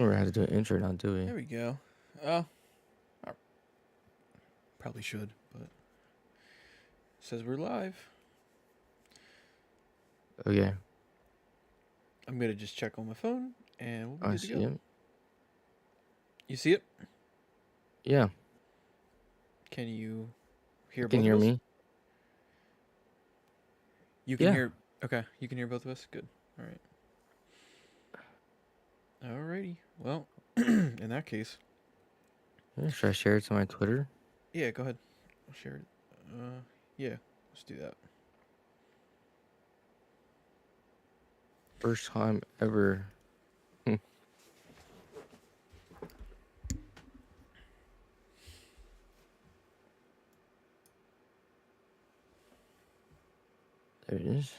We're gonna have to do an intro now, do we? There we go. I probably should, but it says we're live. Okay. I'm gonna just check on my phone, and we'll be I good to see go. him. You see it? Yeah. Can you hear Can both you of hear us? me? You can Yeah. hear. Okay, you can hear both of us. Good. All right. Alrighty. Well, in that case, Yeah, should I share it to my Twitter? yeah. Go ahead. I'll share it. Yeah. Let's do that. First time ever. There it is.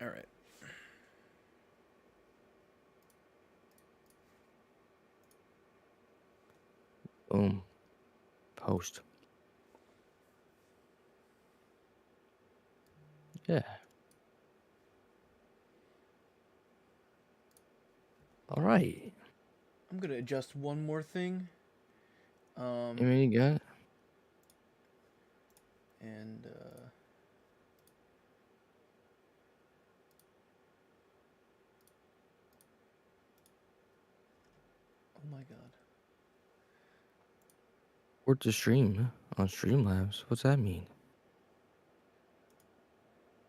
All right. Boom. Post. Yeah. All right. I'm gonna adjust one more thing. I mean, you got it. And oh my god. Support the stream on Streamlabs. What's that mean?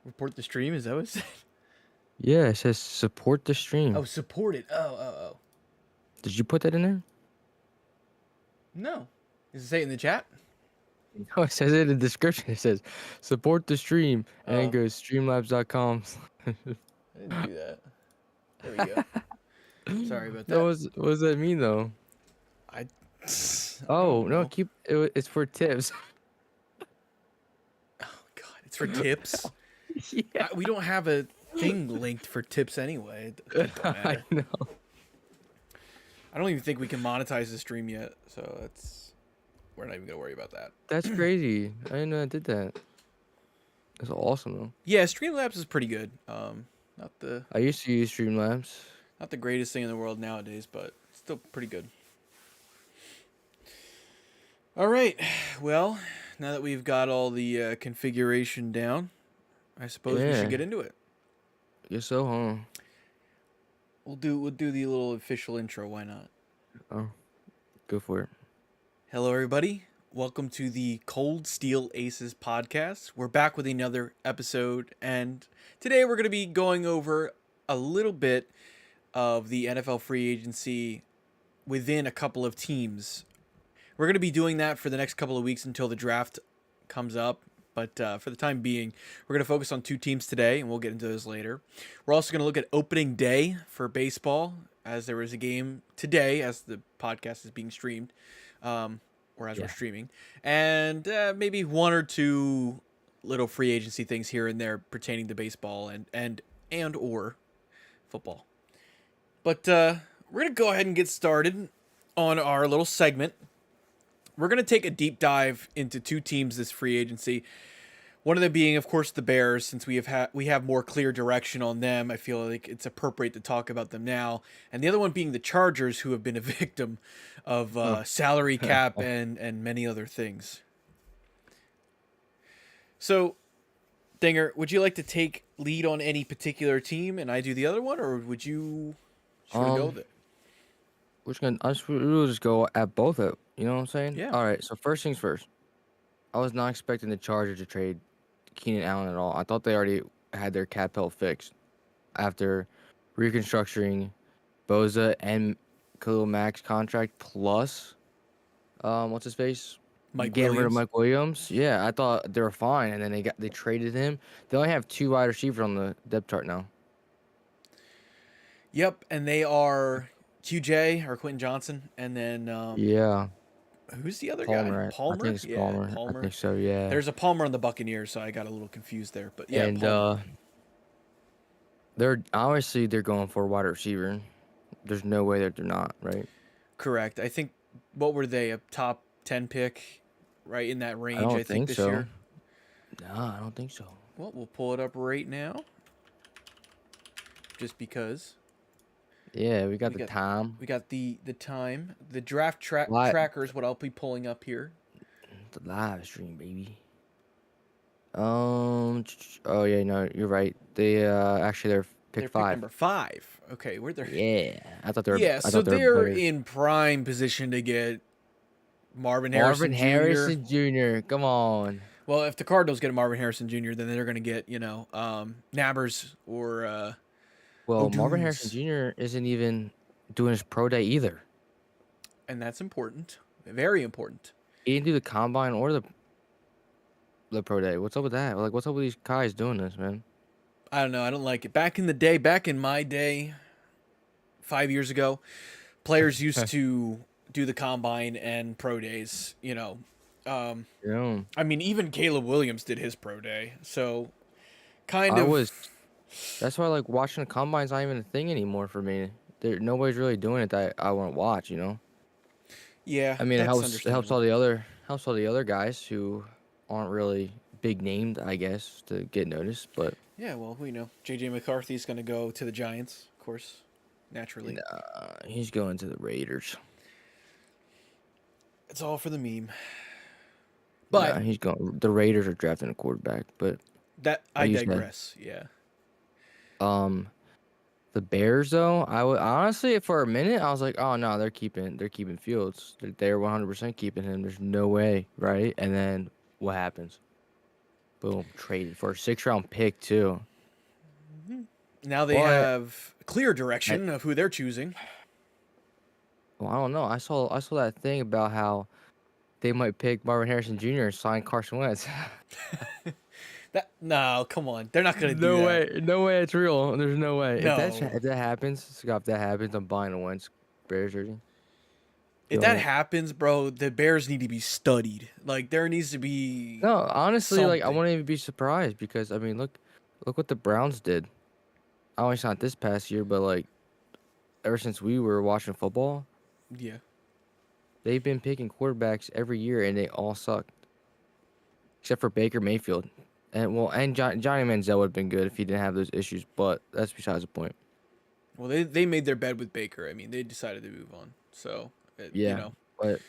Report the stream. Is that what it said? Yeah, it says support the stream. Oh, support it. Oh. Did you put that in there? No. Does it say it in the chat? No, it says it in the description. It says support the stream, and it Oh. goes streamlabs.com. I didn't do that. There we go. Sorry about No, that. what does that mean though? I Oh don't no, know. it's for tips. Oh god, it's for tips. Yeah, We don't have a thing linked for tips anyway. It don't I matter. know. I don't even think we can monetize the stream yet, so we're not even gonna worry about that. That's crazy. I didn't know I did that. That's awesome though. Yeah, Streamlabs is pretty good. Not the I used to use Streamlabs. not the greatest thing in the world nowadays, but still pretty good. All right. Well, now that we've got all the configuration down, I suppose we Yeah. should get into it. Guess so, huh? We'll do the little official intro. Why not? Oh, go for it. Hello, everybody. Welcome to the Cold Steel Aces podcast. We're back with another episode, and today we're going to be going over a little bit of the NFL free agency within a couple of teams. We're going to be doing that for the next couple of weeks until the draft comes up. But for the time being, we're going to focus on two teams today, and we'll get into those later. We're also going to look at opening day for baseball, as there was a game today, as the podcast is being streamed, or as we're streaming. And maybe one or two little free agency things here and there pertaining to baseball and or football. But we're going to go ahead and get started on our little segment. We're going to take a deep dive into two teams this free agency. One of them being, of course, the Bears, since we have more clear direction on them. I feel like it's appropriate to talk about them now. And the other one being the Chargers, who have been a victim of salary cap and many other things. So, Dinger, would you like to take lead on any particular team and I do the other one, or would you go with it? We'll just go at both of it. You know what I'm saying? Yeah. All right. So first things first. I was not expecting the Chargers to trade Keenan Allen at all. I thought they already had their cap held fixed after reconstructing Boza and Khalil Mack's contract plus what's his face? Getting rid of Williams. Mike Williams. Yeah, I thought they were fine, and then they traded him. They only have 2 wide receivers on the depth chart now. Yep, and they are QJ or Quentin Johnson, and then Yeah, who's the other Palmer. guy? Palmer. I think it's Yeah, Palmer. Palmer. I think so. Yeah. There's a Palmer on the Buccaneers, so I got a little confused there. But yeah, And Palmer. they're obviously going for a wide receiver. There's no way that they're not, right? Correct. I think what were they, a top 10 pick, right in that range? I don't think think this so. year. Nah, I don't think so. Well, we'll pull it up right now, just because Yeah, we got we the got time. we got the time, the draft Live, trackers. What I'll be pulling up here. the live stream, baby. Oh yeah, no, you're right. They actually they're pick They're pick 5. number 5. Okay, where they're. Yeah, I thought they were. Yeah, I so thought they were they're better. in prime position to get Marvin Marvin Harrison Jr. Harrison Jr. Come on. Well, if the Cardinals get Marvin Harrison Jr., then they're going to get, Nabbers or Well, Marvin Harrison O'Doons. Jr. isn't even doing his pro day either. And that's important. Very important. He didn't do the combine or the pro day. What's up with that? Like, what's up with these guys doing this, man? I don't know. I don't like it. Back in my day, 5 years ago, players used to do the combine and pro days, Yeah, I mean, even Caleb Williams did his pro day. So, kind I of. was. That's why like watching the combine's not even a thing anymore for me. Nobody's really doing it that I want to watch. Yeah, I mean, that's it helps understandable. all the other guys who aren't really big named, I guess, to get noticed. But Yeah, well, we know JJ McCarthy's going to go to the Giants, of course, naturally. he's going to the Raiders. It's all for the meme. Nah, But he's going. The Raiders are drafting a quarterback, but that I like you said, digress. Yeah. um, the Bears though, I would honestly for a minute I was like, oh no, they're keeping Fields. They're 100% keeping him. There's no way, right? And then what happens? Boom, traded for a 6th-round pick too. Now they But have clear I, direction of who they're choosing. well, I don't know. I saw that thing about how they might pick Marvin Harrison Jr. and sign Carson Wentz. That no, come on, they're not going to do that. No way, it's real. There's no way. No, If that happens, Scott, if that happens, I'm buying a Wentz Bears jersey. if Feeling that it. happens, bro, the Bears need to be studied. Like there needs to be No, honestly, like I something. wouldn't even be surprised because I mean, look what the Browns did. Obviously not this past year, but like ever since we were watching football, Yeah. they've been picking quarterbacks every year and they all sucked, except for Baker Mayfield. And Johnny Manziel would have been good if he didn't have those issues, but that's besides the point. Well, they made their bed with Baker. I mean, they decided to move on. So, Yeah, but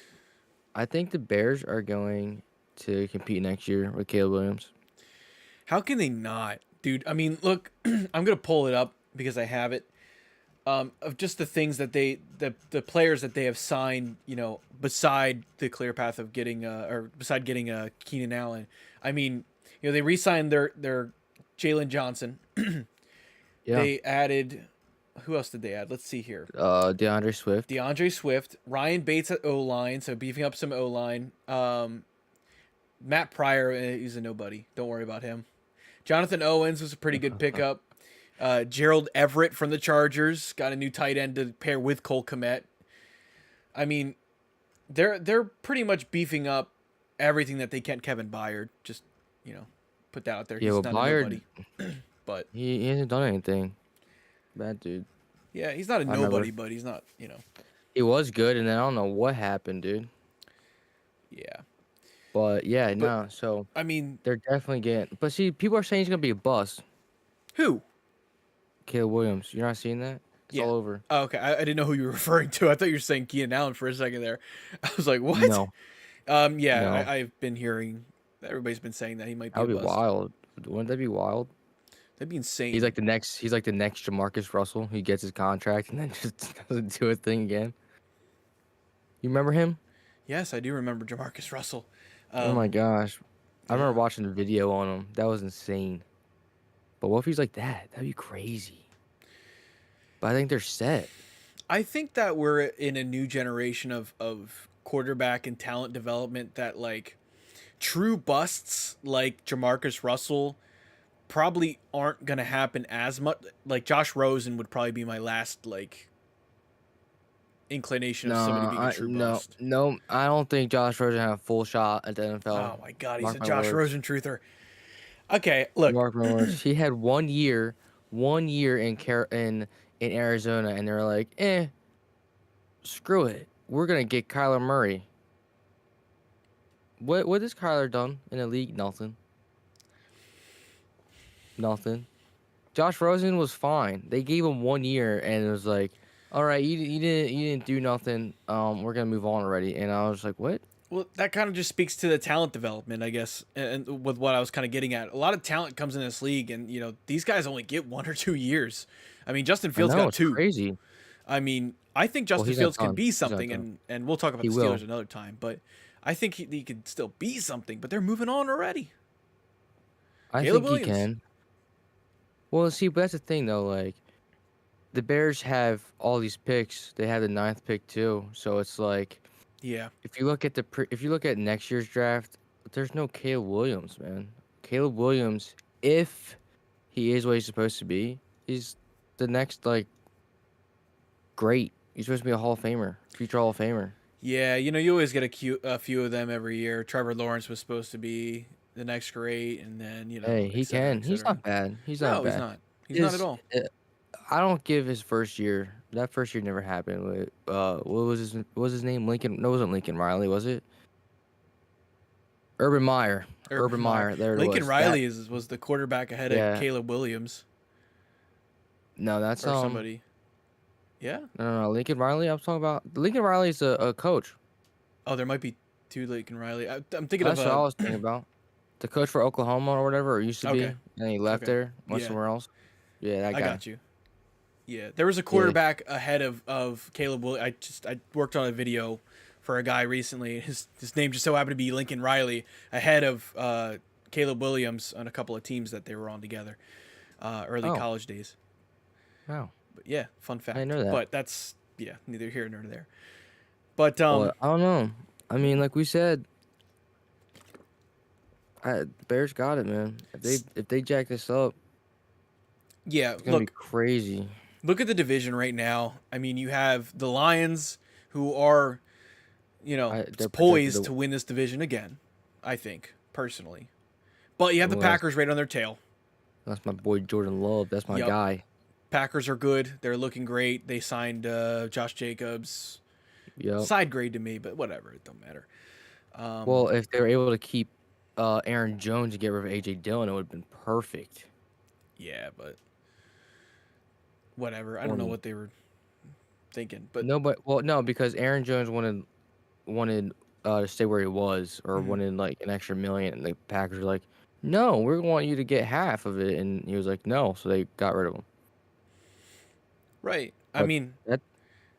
I think the Bears are going to compete next year with Caleb Williams. how can they not, dude? I mean, look, I'm gonna pull it up because I have it. Of just the things that the players that they have signed, beside the clear path of getting or beside getting Keenan Allen. I mean, they re-signed their Jalen Johnson. Yeah, They added, who else did they add? Let's see here. DeAndre Swift. DeAndre Swift, Ryan Bates at O line, so beefing up some O line. Matt Pryor, he's a nobody. Don't worry about him. Jonathan Owens was a pretty good pickup. Gerald Everett from the Chargers got a new tight end to pair with Cole Kmet. I mean, they're pretty much beefing up everything that they can. Kevin Byard, just put that out there. Yeah, He's well, not a Byard, nobody, but he hasn't done anything. Bad dude. yeah, he's not a I remember nobody, but he's not. he was good, and then I don't know what happened, dude. Yeah. But yeah, But no. So I mean, they're definitely getting. But see, people are saying he's gonna be a bust. who? Caleb Williams. You're not seeing that? It's Yeah. all over. Oh, okay, I didn't know who you were referring to. I thought you were saying Keenan Allen for a second there. I was like, what? No, Yeah, no. I've been hearing everybody's been saying that he might be That a would be bust. wild. Wouldn't that be wild? That'd be insane. He's like the next. He's like the next Jamarcus Russell. He gets his contract and then just doesn't do a thing again. You remember him? Yes, I do remember Jamarcus Russell. Oh my gosh, I Yeah. remember watching the video on him. That was insane. But what if he's like that? That'd be crazy. But I think they're set. I think that we're in a new generation of quarterback and talent development that like true busts like Jamarcus Russell probably aren't gonna happen as much. Like Josh Rosen would probably be my last like inclination of somebody being a true bust. no. I don't think Josh Rosen had a full shot at the NFL. Oh my god, he's Mark a my Josh words. Rosen truther. Okay, look. Mark my words. He had 1 year in Arizona, and they're like, screw it. We're gonna get Kyler Murray. What has Kyler done in the league? Nothing. Nothing. Josh Rosen was fine. They gave him 1 year, and it was like, all right, you didn't do nothing. We're gonna move on already. And I was like, what? Well, that kind of just speaks to the talent development, I guess, and with what I was kind of getting at. A lot of talent comes in this league, and these guys only get 1 or 2 years. I mean, Justin I Fields know got it's two. crazy. I mean, I think Well, Justin he's not Fields can done. be He's not something, done. and we'll talk about He the will. Steelers another time. But I think he could still be something. But they're moving on already. I Caleb think he Williams. can. Well, see, but that's the thing though. Like the Bears have all these picks. They have the ninth pick too. So it's like Yeah, if you look at if you look at next year's draft, there's no Caleb Williams, man. Caleb Williams, if he is what he's supposed to be, he's the next like great. He's supposed to be a Hall of Famer, future Hall of Famer. yeah. You always get a few of them every year. Trevor Lawrence was supposed to be the next great, and then Hey, et he cetera, can. et He's cetera. not bad. He's not No, he's bad. not. He's not at His, all. I don't give his first year. That first year never happened. With what was his name? Lincoln? No, it wasn't Lincoln Riley, was it? Urban Meyer. Urban Urban Meyer. Meyer. There it Lincoln was. That. Riley was the quarterback ahead of Yeah. Caleb Williams No, that's or somebody. Yeah. no. Lincoln Riley. I'm talking about. Lincoln Riley's a coach. Oh, there might be two Lincoln Riley. I'm thinking of That's what I was thinking about. The coach for Oklahoma or whatever, or used to be, Okay. and he left Okay. there, went Yeah, somewhere else. Yeah, that I guy. got you. Yeah, there was a Yeah. quarterback ahead of Caleb Williams. I worked on a video for a guy recently. His name just so happened to be Lincoln Riley ahead of Caleb Williams on a couple of teams that they were on together, early Oh, college days. wow. But yeah, fun I didn't fact. know that. But that's neither here nor there. But Well, I don't know. I mean, like we said, the Bears got it, man. If they jack this up, yeah, it's gonna be look, crazy. look at the division right now. I mean, you have the Lions, who are, They're projected poised to to. win this division again. I think personally, but you have the Well, Packers right on their tail. that's my boy Jordan Love. That's my Yep, guy. Packers are good. They're looking great. They signed Josh Jacobs. Yep. Side grade to me, but whatever. It don't matter. Um, Well, if they were able to keep Aaron Jones and get rid of AJ Dillon, it would have been perfect. yeah, but whatever. I don't know Well, what they were thinking, but no, no, because Aaron Jones wanted to stay where he was, or mhm. wanted like an extra million, and the Packers were like, "No, we want you to get half of it," and he was like, "No," so they got rid of him. Right. I But mean, that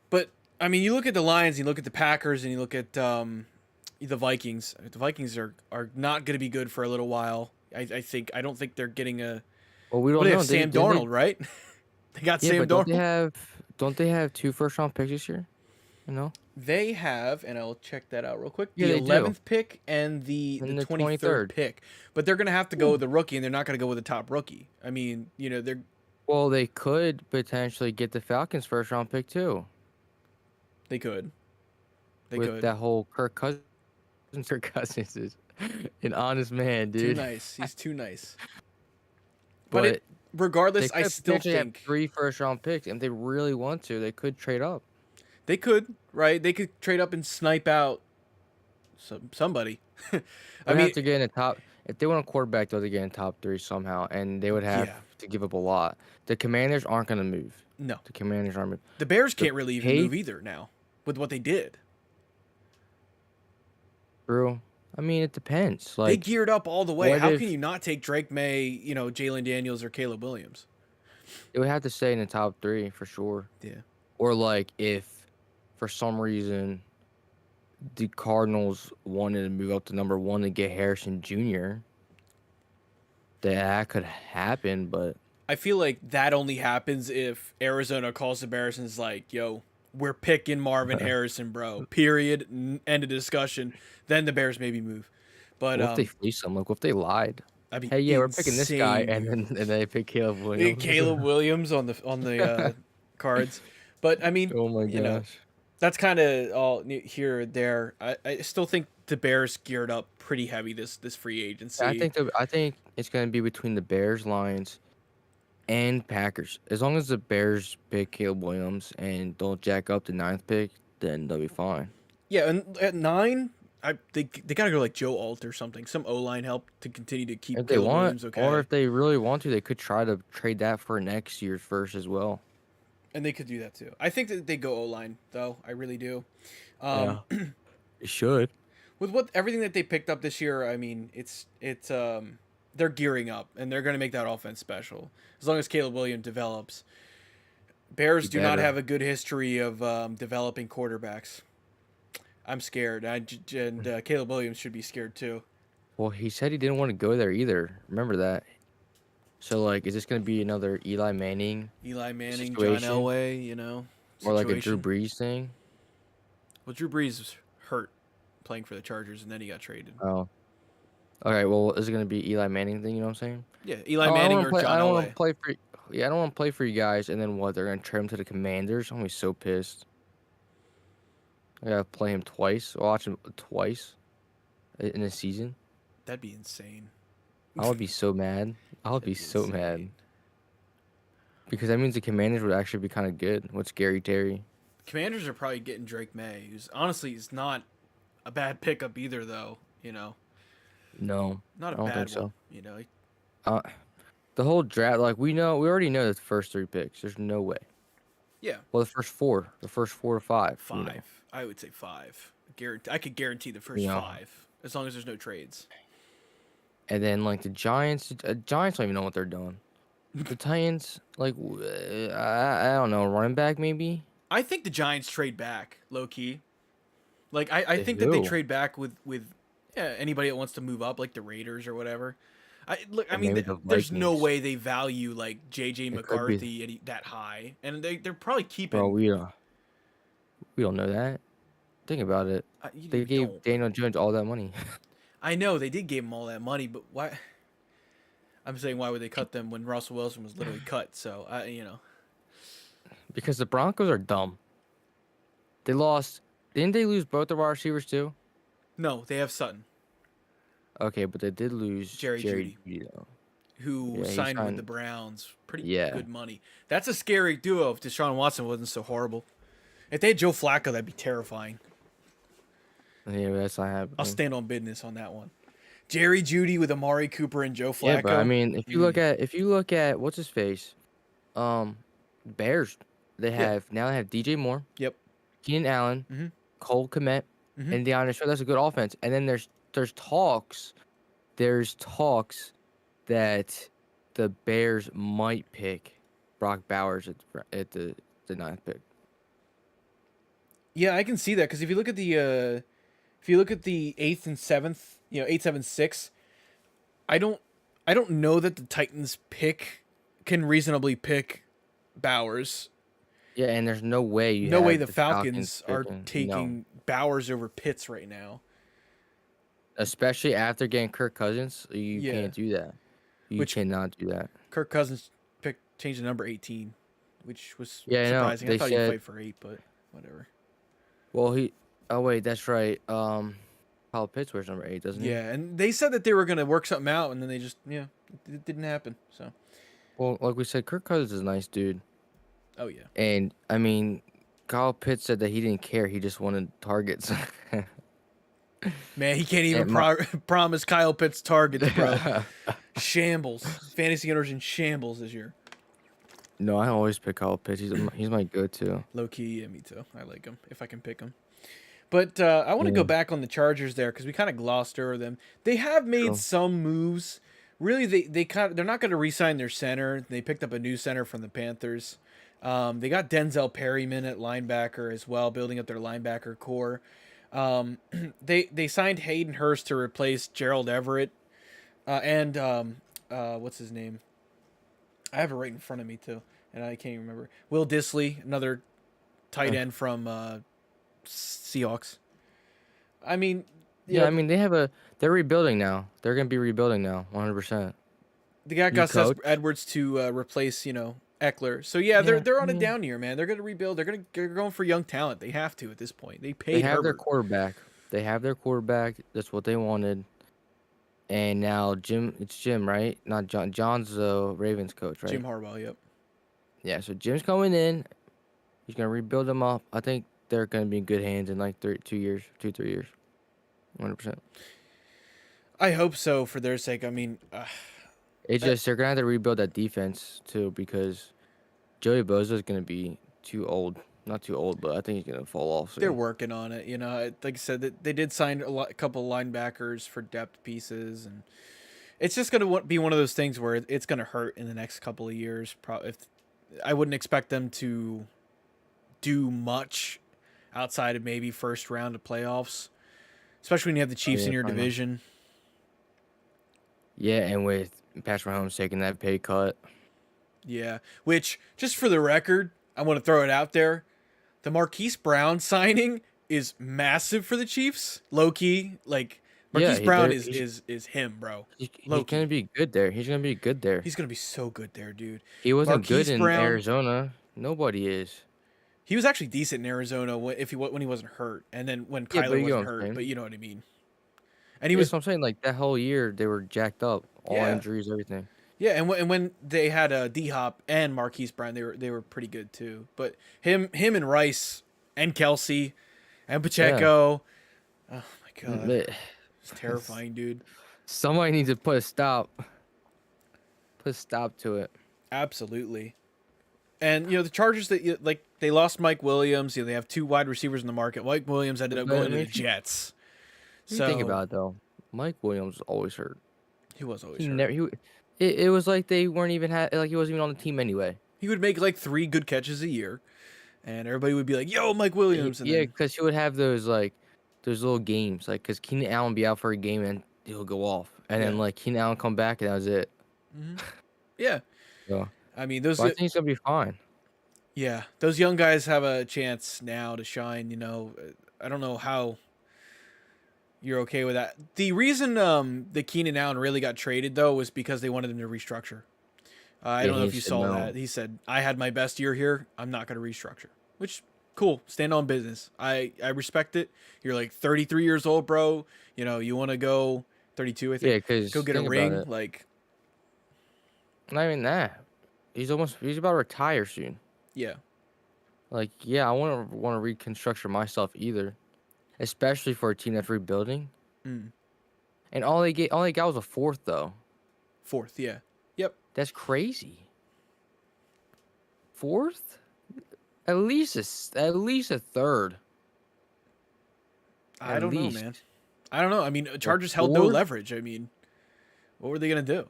but I mean, you look at the Lions, you look at the Packers, and you look at the Vikings. The Vikings are not going to be good for a little while. I don't think they're getting a. well, we Well, don't they know. have Sam Darnold, right? They got Yeah, Sam but Darnold. don't they have 2 first-round picks this year? You know, They have, and I'll check that out real quick. yeah, The they do. 11th pick and the And the 23rd 23rd. pick, but they're going to have to go with the rookie, and they're not going to go with the top rookie. I mean, they're Well, they could potentially get the Falcons' first-round pick too, they could they with could that whole Kirk Cousins. Kirk Cousins is an honest man, too dude. nice. He's too nice. But But they regardless, I could still potentially have think 3 first-round picks, and if they really want to, they could trade up. they could, right? They could trade up and snipe out somebody. I They'd mean, have to get in the top. If they want a quarterback, though, they get in top 3 somehow, and they would have yeah, to give up a lot. The Commanders aren't going to move. no. The Commanders aren't moving. The Bears The can't really even pay move either now with what they did. through. I mean, it depends. They Like, geared up all the way. what How can if you not take Drake May, Jalen Daniels or Caleb Williams? it would have to stay in the top 3 for sure? Yeah. Or like if for some reason the Cardinals wanted to move up to number 1 to get Harrison Jr., that could happen. But I feel like that only happens if Arizona calls the Bears and is like, yo, we're picking Marvin Harrison, bro. Period. End of discussion. Then the Bears maybe move. But what if they fleece them? Like, what if they lied? I mean, Hey, yeah, we're picking this guy, insane. and they pick Caleb Williams. Caleb Williams on the cards. But I mean, Oh my gosh. that's kind of all here or there. I still think the Bears geared up pretty heavy this free agency. I think it's gonna be between the Bears, Lions, and Packers. As long as the Bears pick Caleb Williams and don't jack up the ninth pick, then they'll be fine. Yeah, and at 9, they gotta go like Joe Alt or something, some O line help to continue to keep If they Caleb want, Williams or okay. if they really want to, they could try to trade that for next year's first as well. And they could do that too. I think that they go O line though. I really do. Um, Yeah, it should. with what everything that they picked up this year, I mean, it's they're gearing up and they're gonna make that offense special as long as Caleb Williams develops. Bears Be do not better. have a good history of developing quarterbacks. I'm scared. And Caleb Williams should be scared too. Well, he said he didn't want to go there either. Remember that. So like, is this gonna be another Eli Manning Eli Manning, John situation, Elway, or like a Drew situation. Brees thing? Well, Drew Brees was hurt playing for the Chargers, and then he got traded. Oh, okay. Well, is it gonna be Eli Manning thing? You know what I'm saying? Yeah, Eli Oh, I don't Manning want to or play. I John don't want to Elway. play for. Yeah, I don't want to play for you guys. And then what? They're gonna trade him to the Commanders. I'm gonna be so pissed. I gotta play him twice. Watch him twice in a season. That'd be insane. I would be so mad. I would That'd be so mad insane. because that means the Commanders would actually be kind of good with Scary Terry. Commanders are probably getting Drake May, who's honestly is not a bad pickup either, though. No, Not a I don't bad think so. one. Uh, the whole draft, like we already know the first three picks. There's no way. Yeah, Well, the first 4 to 5. five. I would say five. I could guarantee the first You know. five as long as there's no trades. And then like the Giants don't even know what they're doing. The Titans, like I don't know, running back maybe. I think the Giants trade back low key. Like I They think that they do. trade back with yeah, anybody that wants to move up, like the Raiders or whatever. I Or mean, maybe the there's no Vikings. way they value like J.J. It could be, McCarthy that high, and they're probably bro. keeping. We don't know that. Think about it. You They gave don't. Daniel Jones all that money I know they did give him all that money, but why? I'm saying why would they cut them when Russell Wilson was literally cut? So because the Broncos are dumb. They lost. Didn't they lose both of our receivers too? no, they have Sutton, Okay, but they did lose Jerry Jerry Jeudy, Jeudy, though. who Yeah, he signed with the signed. Browns, pretty Yeah, good money. That's a scary duo if Deshaun Watson wasn't so horrible. If they had Joe Flacco, that'd be terrifying. yeah, that's not I'll happening. stand on business on that one. Jerry Judy with Amari Cooper and Joe Yeah, but I Flacco. mean, if you look at what's his face, um, Bears, they Yeah. have DJ Moore, Yep. Keenan Allen, Mhm. Cole Kmet, Mhm. and DeAndre Swift. That's a good offense. And then there's talks that the Bears might pick Brock Bowers at the ninth pick. Yeah, I can see that because if you look at the 8th and 7th, 8, 7, 6, I don't know that the Titans can reasonably pick Bowers. Yeah, and there's no way you No way have the the Falcons are picking. No, taking Bowers over Pitts right now. especially after getting Kirk Cousins, you Yeah. can't do that. You Which cannot do that. Kirk Cousins changed to number 18, which was Yeah, I know. surprising. I They thought he'd said, play for 8, but whatever. well, oh wait, that's right. Kyle Pitts wears number 8, doesn't he? Yeah, and they said that they were going to work something out, and then they just, it didn't happen. So, Well, like we said, Kirk Cousins is a nice dude, oh, yeah. and I mean, Kyle Pitts said that he didn't care. He just wanted targets. Man, he can't even And my- promise Kyle Pitts targets, bro. Shambles. Fantasy owners in shambles this year. No, I always pick Kyle Pitts. He's my go-to. Low key, yeah, me too. I like him if I can pick him. But I want to go Yeah. back on the Chargers there because we kind of glossed over them. They have made Sure. some moves. Really, they're not going to re-sign their center. They picked up a new center from the Panthers. They got Denzel Perryman at linebacker as well, building up their linebacker core. They signed Hayden Hurst to replace Gerald Everett, and what's his name? I have it right in front of me too, and I can't even remember. Will Disley, another tight end from Seahawks. I mean, Yeah, I mean they're rebuilding now. They're gonna be rebuilding now, 100%. they got new Gus coach. Edwards to replace Eckler. So yeah, Yeah, they're on a yeah. down year, man. They're gonna rebuild. They're going for young talent. They have to at this point. They They paid have their Herbert. quarterback. They have their quarterback. That's what they wanted. And now it's Jim, right? Not John. John's the Ravens coach, right? Jim Harbaugh. Yep. Yeah, so Jim's coming in. He's gonna rebuild them up. I think they're gonna be in good hands in like 3 years. 100%. I hope so for their sake. I mean, It's just they're gonna have to rebuild that defense too because Joey Bosa is gonna be too old. Not too old, but I think he's gonna fall off they're soon. working on it. Like I said, they did sign a couple linebackers for depth pieces, and it's just gonna be one of those things where it's gonna hurt in the next couple of years. If I wouldn't expect them to do much outside of maybe first round of playoffs, especially when you have the Oh, Chiefs yeah, in your probably not. division. Yeah, and with Patrick Mahomes taking that pay cut, Yeah, which just for the record, I want to throw it out there. The Marquise Brown signing is massive for the Chiefs. Low key, like yeah, Marquise Brown they're is him, bro. he's Low gonna key. be good there. He's gonna be good there. He's gonna be so good there, dude. He wasn't good Marquise in Brown, Arizona. Nobody is. he was actually decent in Arizona when he wasn't hurt, and then when Yeah, but Kyler you know wasn't what I'm hurt. saying. But you know what I mean. And he Yeah, was, that's what I'm saying. Like that whole year, they were jacked up, all yeah, injuries, everything. yeah. And when they had D Hop and Marquise Brown, they were pretty good too. But him and Rice and Kelsey and Yeah, Pacheco. Oh my god, but it's terrifying, dude. somebody needs to put a stop to it. Absolutely. And the Chargers like they lost Mike Williams. They have two wide receivers in the market. Mike Williams ended up But I going to mean, the Jets, if you think so about it though, Mike Williams was always hurt. he was always He hurt. never. It was like they weren't even like he wasn't even on the team anyway. He would make like 3 good catches a year, and everybody would be like, "Yo, Mike Williams," and Yeah, then because he would have those little games, like because Keenan Allen be out for a game and he'll go off, and yeah, then like Keenan Allen come back and that was it. yeah. So, I mean, those but I think he's gonna be fine. yeah, those young guys have a chance now to shine. I don't know how you're okay with that. The reason the Keenan Allen really got traded though was because they wanted him to restructure. I Yeah, don't know he if you said saw no. that. He said, "I had my best year here. I'm not going to restructure." Which, cool. Stand on business. I respect it. You're like 33 years old, bro. You want to go 32, I Yeah, think. because Go get a think about ring. it. Like, Not even that. He's about to retire soon. yeah. Like, yeah, I want to reconstruct myself either, especially for a team that's rebuilding. Mm. And all they got was a fourth though. Fourth, yeah. Yep. That's crazy. Fourth? At least a third. I At don't know, man. least. I don't know. I mean, A Chargers held no fourth? leverage. I mean, what were they going to do?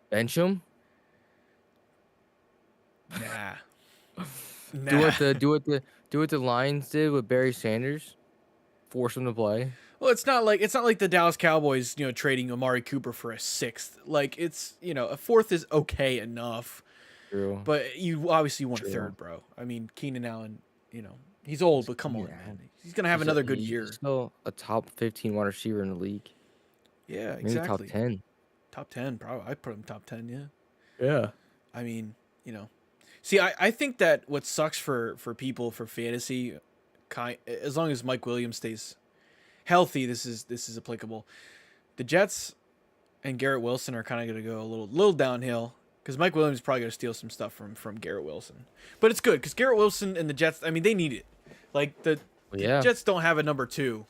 Bench him? Nah. Do Nah. what the Lions did with Barry Sanders? Force him to play? Well, it's not like the Dallas Cowboys, trading Amari Cooper for a sixth. Like a fourth is okay enough. True. But you obviously want a True. third, bro. I mean, Keenan Allen, he's old, but come on, Yeah. man. He's going to have another good year. He's still a top 15 wide receiver in the league. Yeah, Maybe top exactly. 10. Top 10, probably. I'd put him top 10, yeah. Yeah. I mean, See, I think that what sucks for people for fantasy, as long as Mike Williams stays healthy, this is applicable. The Jets and Garrett Wilson are kind of going to go a little downhill. Because Mike Williams is probably going to steal some stuff from Garrett Wilson. But it's good because Garrett Wilson and the Jets, I mean, they need it. Like, the Yeah. Jets don't have a number 2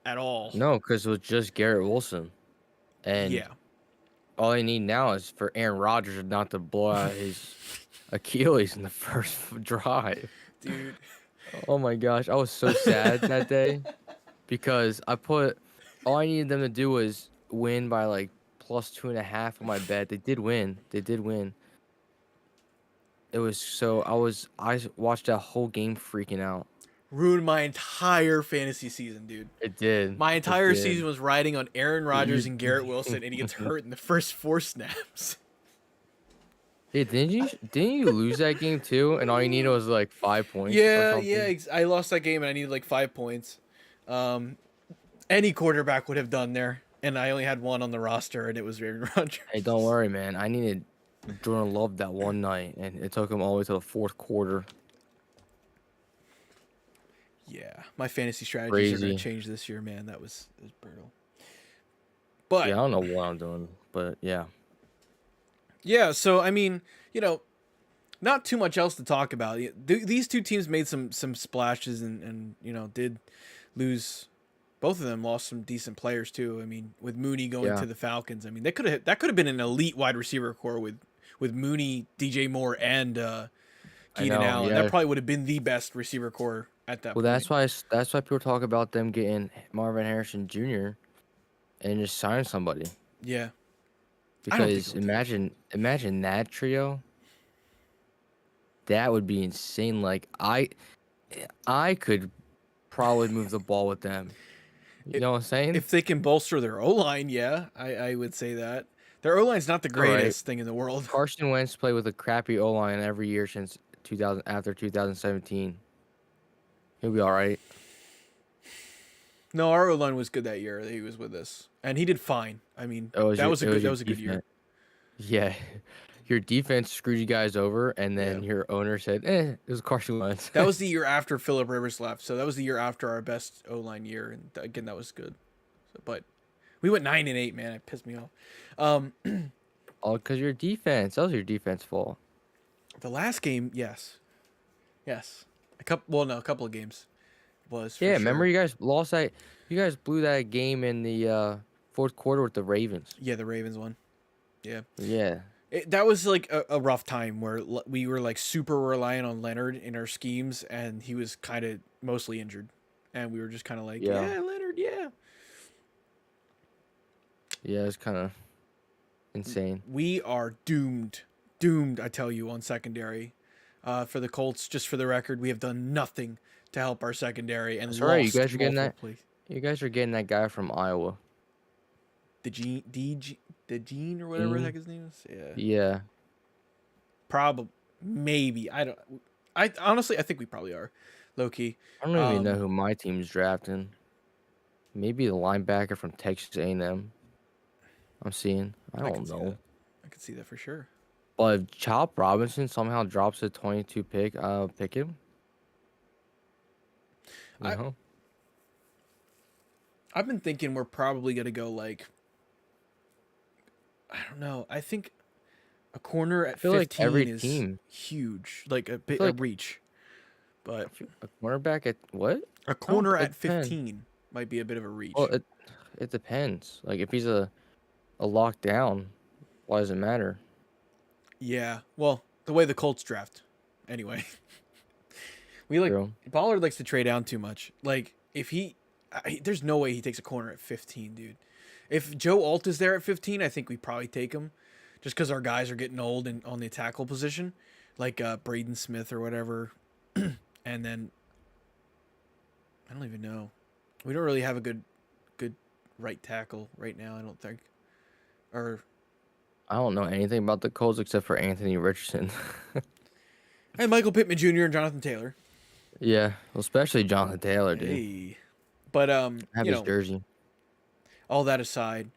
at all. No, because it was just Garrett Wilson. And Yeah. all they need now is for Aaron Rodgers not to blow out his Achilles in the first drive. Dude. Oh my gosh. I was so sad that day because all I needed them to do was win by like plus 2.5 on my bet. They did win. It was so I watched that whole game freaking out. Ruined my entire fantasy season, dude. It did. My It entire did. season was riding on Aaron Rodgers You- and Garrett Wilson, and he gets hurt in the first 4 snaps. Hey, didn't you lose that game too? And all you needed was like 5 points. Or Yeah, something? yeah. I lost that game, and I needed like 5 points. Any quarterback would have done there, and I only had one on the roster, and it was Aaron Rodgers. Hey, don't worry, man. I needed Jordan Love that one night, and it took him all the way to the fourth quarter. Yeah, my fantasy strategies are going Crazy. to change this year, man. It was brutal. But Yeah, I don't know what I'm doing, but yeah. yeah, so I mean, not too much else to talk about. These two teams made some splashes and did lose Both of them lost some decent players too. I mean, with Mooney going Yeah, to the Falcons, I mean, that could have been an elite wide receiver core with Mooney, DJ Moore, and I Keenan know. Allen. That Yeah. probably would have been the best receiver core at that Well, point. that's why people talk about them getting Marvin Harrison Jr. and just signing somebody. Yeah, I don't think Because he'll take. imagine that trio. That would be insane. Like I could probably move the ball with them. You It, know what I'm saying? if they can bolster their O line, yeah, I would say that their O line's not the All right. greatest thing in the world. Carson Wentz played with a crappy O line every year since 2000 after 2017. He'll be all right. No, our O line was good that year that he was with us, and he did fine. I mean, that was a It good was that your was a good year. defense. Yeah, your defense screwed you guys over, and then Yeah. your owner said, "It was Carson Wentz." That was the year after Philip Rivers left, so that was the year after our best O line year, and again that was good. So, but we went 9-8, man. It pissed me off. Um, All because your defense. That was your defense fault. the last game, yes, a couple. Well, no, a couple of games was for Yeah, sure. remember you guys lost that. You guys blew that game in the fourth quarter with the Ravens. Yeah, the Ravens one. Yeah, Yeah, that was like a rough time where we were like super reliant on Leonard in our schemes, and he was kind of mostly injured, and we were just kind of like, yeah, yeah, Leonard, yeah. yeah. It's kind of insane. We are doomed. I tell you, on secondary. For the Colts, just for the record, we have done nothing to help our secondary and That's all right. You lost guys are getting multiple that. plays. You guys are getting that guy from Iowa. The Gene or whatever the heck his name is. Yeah, Yeah, probably, maybe. I don't. I honestly, I think we probably are, low key. I don't even know Um, who my team's drafting. Maybe the linebacker from Texas A&M. I'm seeing. I I can don't see know. that. I can see that for sure. But if Chop Robinson somehow drops a 22 pick, I'll pick him. You I know? I've been thinking we're probably gonna go like, I don't know. I think a corner I at feel like 15 every is team, huge, like I feel a like reach, but a cornerback at what? a I don't. corner It at depends. 15 might be a bit of a Well, reach. it depends. Like if he's a lockdown, why does it matter? Yeah. Well, the way the Colts draft. Anyway, we like True. Pollard likes to trade down too much. Like if there's no way he takes a corner at 15, dude. If Joe Alt is there at 15, I think we probably take him, just because our guys are getting old and on the tackle position, like Braden Smith or whatever. And then I don't even know. We don't really have a good right tackle right now. I don't think. Or I don't know anything about the Colts except for Anthony Richardson. and Michael Pittman Jr. and Jonathan Taylor. Yeah, well, especially Jonathan Taylor, dude. Hey. But I have you his know, jersey. all that aside,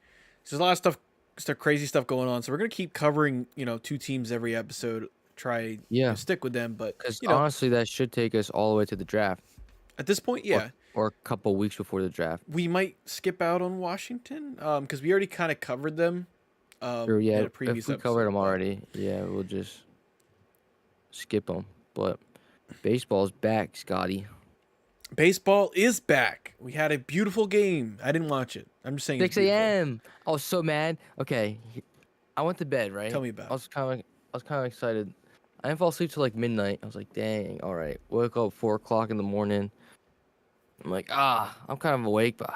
so there's a lot of stuff, crazy stuff going on. So we're gonna keep covering, two teams every episode. Try Yeah, stick with them, but because honestly, that should take us all the way to the draft, at this point, or yeah, or a couple weeks before the draft. we might skip out on Washington, because we already kind of covered them, Sure, in yeah. a previous If we covered episode. them already, yeah, we'll just skip them. But baseball's back, Scotty. Baseball is back. We had a beautiful game. I didn't watch it. I'm just saying it's 6 beautiful. a.m. I was so mad. Okay, I went to bed, right? Tell me about I was kind of excited. I didn't fall asleep till like midnight. I was like, dang, all right. Woke up 4 o'clock in the morning. I'm like, I'm kind of awake, but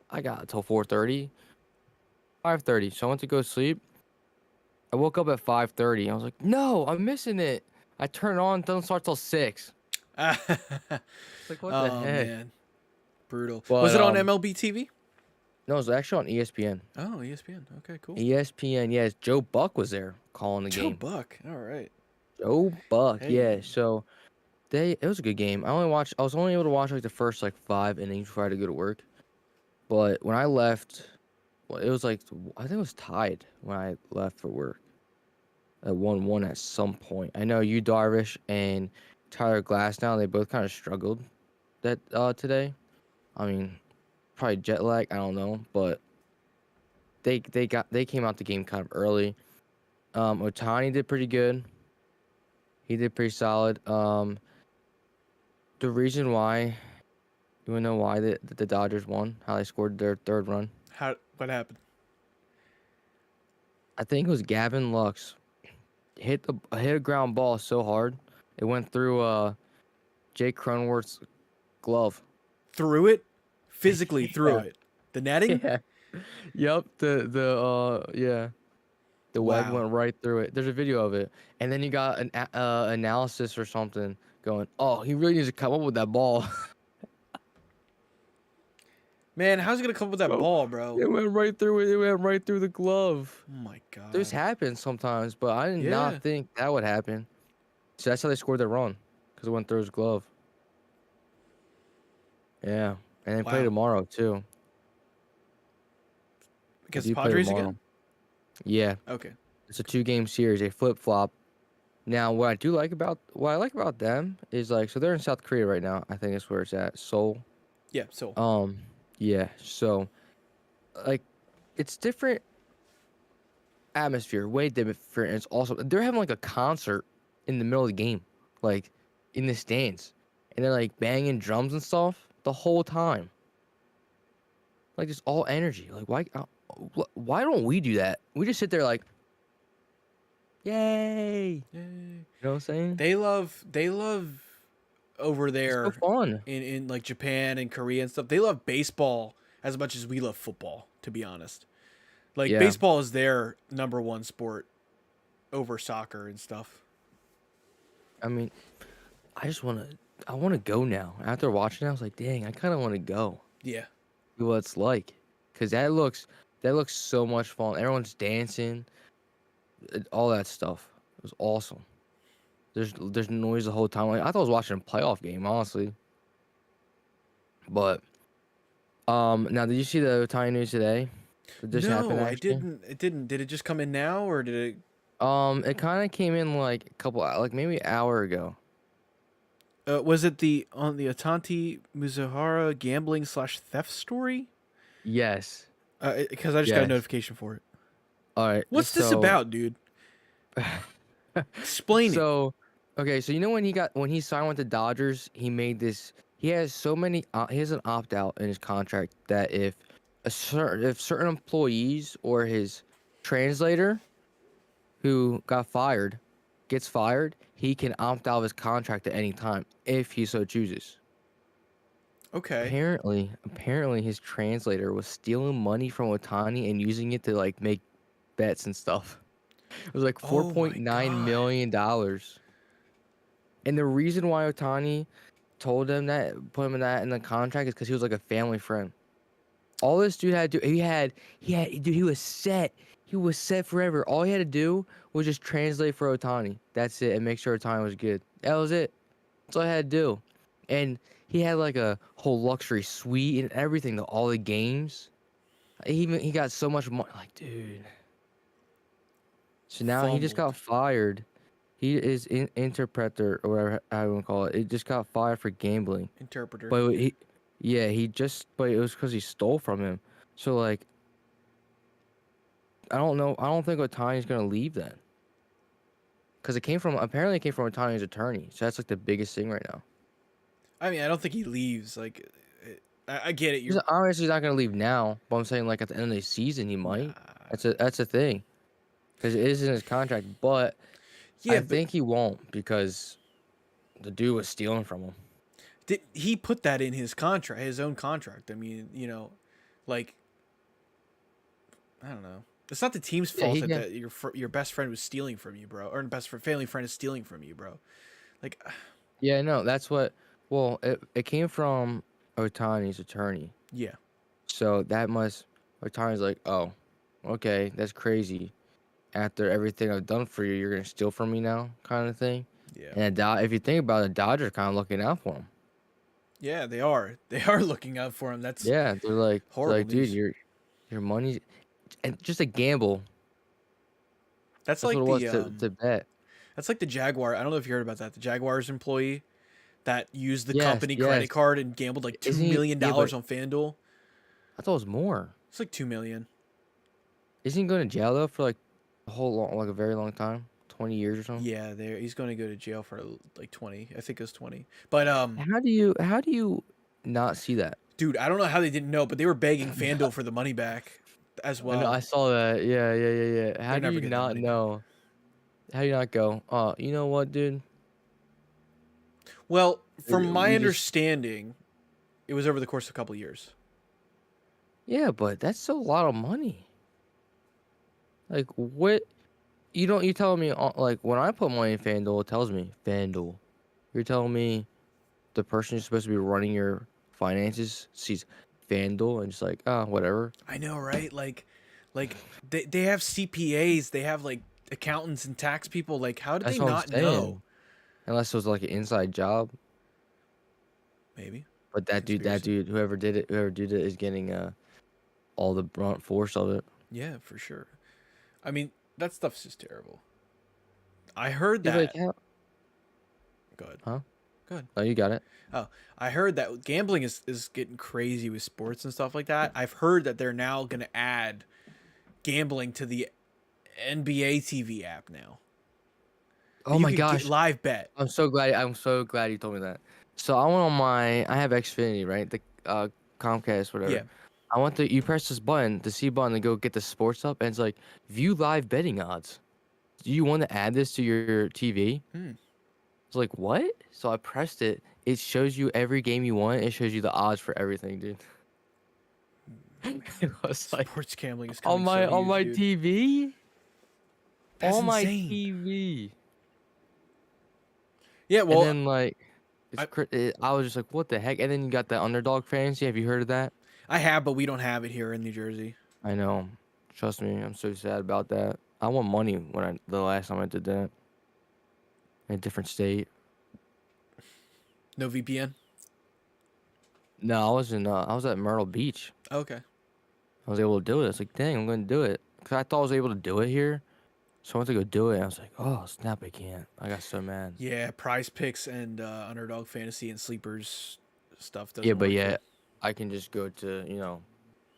I got until 4:30, 5:30. So I went to go sleep. I woke up at 5:30. I was like, no, I'm missing it. I turn it on, it doesn't start till 6. it. It's like, what the Oh heck? man, brutal. But Was it on MLB TV? no, it was actually on ESPN. Oh, ESPN. Okay, cool. ESPN, yes. Joe Buck was there calling the Joe game. Buck. All right. Joe Buck, yeah. Hey. So it was a good game. I was only able to watch like the first like 5 innings before I had to go to work. But when I left, well, it was like I think it was tied when I left for work. At 1-1 at some point. I know you, Darvish, and Tyler Glasnow, they both kind of struggled that today. I mean, probably jet lag, I don't know, but they came out the game kind of early. Otani did pretty good. He did pretty solid. The reason why You wanna know why the Dodgers won? How they scored their third run? What happened? I think it was Gavin Lux hit a ground ball so hard it went through Jake Cronenworth's glove. Threw it? Physically threw Yeah. it. The netting? Yeah. Yep. Yeah. The web Wow. went right through it. There's a video of it, and then you got an analysis or something going. Oh, he really needs to come up with that ball. Man, how's he gonna come up with that Bro, ball, bro? it went right through it. It went right through the glove. Oh my This god. happens sometimes, but I did not Yeah. think that would happen. So that's how they scored their run, because it went through his glove. Yeah, and they play Wow. tomorrow too. They Against the do play Padres tomorrow. again? Yeah, Okay. it's a 2-game series. They flip flop. Now, what I like about them is like, so they're in South Korea right now. I think that's where it's at, Seoul. Yeah, so Um, yeah. So, like, it's different atmosphere, way different. And it's also they're having like a concert in the middle of the game, like in the stands, and they're like banging drums and stuff the whole time. Like, just all energy. Like, why don't we do that? We just sit there like, yay. You Yay. know what I'm saying? They love over It's so there fun. in like Japan and Korea and stuff. They love baseball as much as we love football, to be honest. Like Yeah. baseball is their number one sport over soccer and stuff. I mean, I want to go now. After watching it, I was like, dang, I kind of want to go. Yeah. See what it's like, cause that looks so much fun. Everyone's dancing, all that stuff. It was awesome. There's noise the whole time. Like, I thought I was watching a playoff game, honestly. But now did you see the Otani news today? Did this happen No, I actually? didn't. It didn't. Did it just come in now, or did it? It kind of came in like a couple, like maybe an hour ago. Was it the on the Atanti Mizuhara gambling slash theft story? Yes. Because I just got a Yes. notification for it. All right. What's this So, about, dude? Explain it. so, okay. So you know when he signed with the Dodgers, he made this. He has so many. He has an opt out in his contract that if certain employees or his translator who got fired gets fired, he can opt out of his contract at any time if he so chooses. Okay. Apparently, his translator was stealing money from Otani and using it to like make bets and stuff. It was like four Oh point my nine god. million dollars. And the reason why Otani told him that, put him in the contract, is because he was like a family friend. All this dude had to do, dude, he was set. He was set forever. All he had to do was just translate for Otani. That's it, and make sure Otani was good. That was it. That's all I had to do. And he had like a whole luxury suite and everything, all the games. He got so much money. Like, dude. So now he just got Fumbled. fired. He is interpreter or whatever how you want to call it. He just got fired for gambling. Interpreter. But but it was because he stole from him. So like, I don't know. I don't think Otani's gonna leave then. Because apparently it came from Otani's attorney. So that's like the biggest thing right now. I mean, I don't think he leaves. Like, I get it. He's obviously not gonna leave now. But I'm saying like at the end of the season he Nah. might. That's a thing. Because it is in his contract. But Yeah, I but think he won't because the dude was stealing from him. did he put that in his contract, his own contract? I mean, like I don't know. It's not the team's Yeah, fault he that, can. that your best friend was stealing from you, bro, or family friend is stealing from you, bro. Like, Yeah, no, that's what. Well, it came from Otani's attorney. yeah, So that must. Otani's like, oh, okay, that's crazy. After everything I've done for you, you're gonna steal from me now, kind of thing. yeah, And if you think about it, the Dodgers kind of looking out for him. yeah. They are. They are looking out for him. That's Yeah, horrible dude, news. your money's and just a gamble. That's That's what like it was the to bet. that's like the Jaguar. I don't know if you heard about that. The Jaguars employee that used the Yes, company yes. credit card and gambled like two Isn't he? million Yeah, dollars but on FanDuel. I thought it was more. It's like 2 million. Isn't he going to jail though for like like a very long time, 20 years or something? Yeah, there he's going to go to jail for like 20. I think it was 20. But How do you not see that? Dude, I don't know how they didn't know, but they were begging FanDuel for the money back as I know, I well. saw that. Yeah. How They're do never you getting that not money back. know? How do you not go? Oh, you know what, dude? Well, from my We just understanding, it was over the course of a couple years. yeah, but that's a lot of money. Like what? You don't. You telling me like when I put money in FanDuel, it tells me FanDuel. You're telling me the person who's supposed to be running your finances sees FanDuel and just like, oh, whatever. I know, right? Like they have CPAs, they have like accountants and tax people. Like, how did they That's what I'm not know? saying. Unless it was like an inside job. Maybe But that conspiracy. dude, whoever did it is getting all the brunt force of it. Yeah, for sure. I mean, that stuff's just terrible. I heard Yeah, like that. how? Go ahead. Huh? Go ahead. Oh, you got it. Oh, I heard that gambling is getting crazy with sports and stuff like that. I've heard that they're now going to add gambling to the NBA TV app now. That Oh you my could get gosh, live bet. I'm so glad. I'm so glad you told me that. So I went on my. I have Xfinity, right? The Comcast, whatever. Yeah. I want to. You press this button, the C button, to go get the sports up, and it's like view live betting odds. Do you want to add this to your TV? Hmm. It's like what? So I pressed it. It shows you every game you want. It shows you the odds for everything, dude. It was like Sports gambling is coming so on huge, my dude. TV. That's On my insane. TV. Yeah, And well, then like I I was just like, what the heck? And then you got the underdog fantasy. Have you heard of that? I have, but we don't have it here in New Jersey. I know. Trust me, I'm so sad about that. I won money when the last time I did that in a different state. No VPN. No, I was at Myrtle Beach. Okay. I was able to do it. It's like, dang, I'm gonna do it. Cause I thought I was able to do it here. So I went to go do it. And I was like, oh snap, I can't. I got so mad. Yeah, Prize Picks and Underdog Fantasy and Sleepers stuff Yeah, doesn't but work here. yeah, I can just go to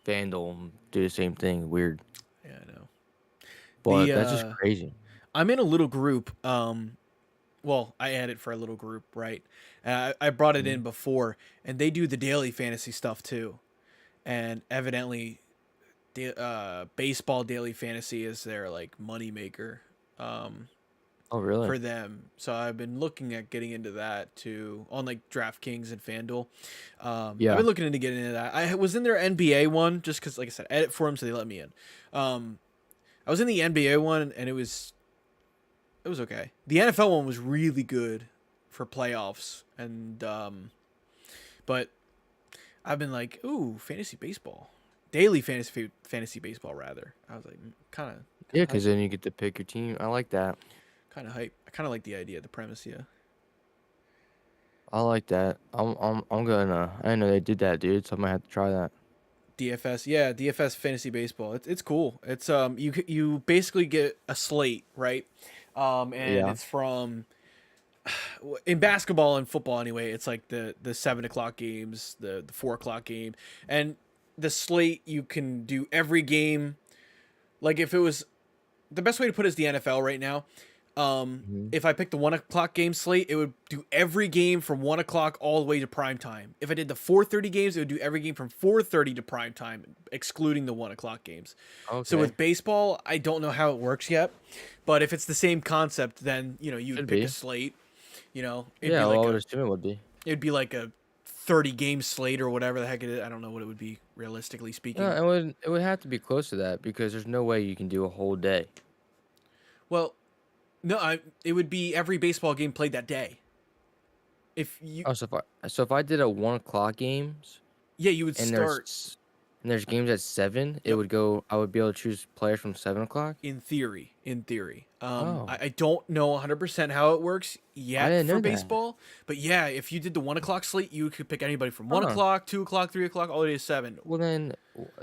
FanDuel and do the same thing. Weird, Yeah, I know. but The that's just crazy. I'm in a little group. Well, I added for a little group, right? I brought it Mhm. in before, and they do the daily fantasy stuff too. And evidently, baseball daily fantasy is their like money maker. Oh really? For them. So I've been looking at getting into that too on like DraftKings and FanDuel. I've Yeah. been looking into getting into that. I was in their NBA one just because, like I said, edit for them, so they let me in. I was in the NBA one and it was okay. The NFL one was really good for playoffs, and but I've been like, ooh, fantasy baseball, daily fantasy baseball rather. I was like, kind Yeah, of because then you get to pick your team. I like that. kind of hype. I kind of like the idea, the premise, yeah. I like that. I'm gonna. I didn't know they did that, dude. So I might have to try that. DFS, yeah, DFS fantasy baseball. It's cool. It's you basically get a slate, right? And Yeah. it's from in basketball and football anyway. It's like the 7 o'clock games, the 4 o'clock game, and the slate you can do every game. Like if it was the best way to put it is the NFL right now. Hmm. If I picked the 1 o'clock game slate, it would do every game from 1 o'clock all the way to prime time. If I did the 4:30 games, it would do every game from 4:30 to prime time, excluding the 1 o'clock games. So Okay. with baseball, I don't know how it works yet, but if it's the same concept, then you would Should pick a be. slate. It'd be Yeah. Well, like I would assume it would be. 30 game slate or whatever the heck it is. I don't know what it would be realistically No, speaking. it would have to be close to that because there's no way you can do a whole day. Well, no, it would be every baseball game played that day. If you Oh, so if I did a 1 o'clock games Yeah, you would and start. there's games at 7, it Yep. would go. I would be able to choose players from 7 o'clock. In theory. Oh, I don't know 100% how it works I yet didn't for know that. baseball, but yeah, if you did the 1 o'clock slate, you could pick anybody from one Huh. o'clock, 2 o'clock, 3 o'clock, all the way to 7. Well then,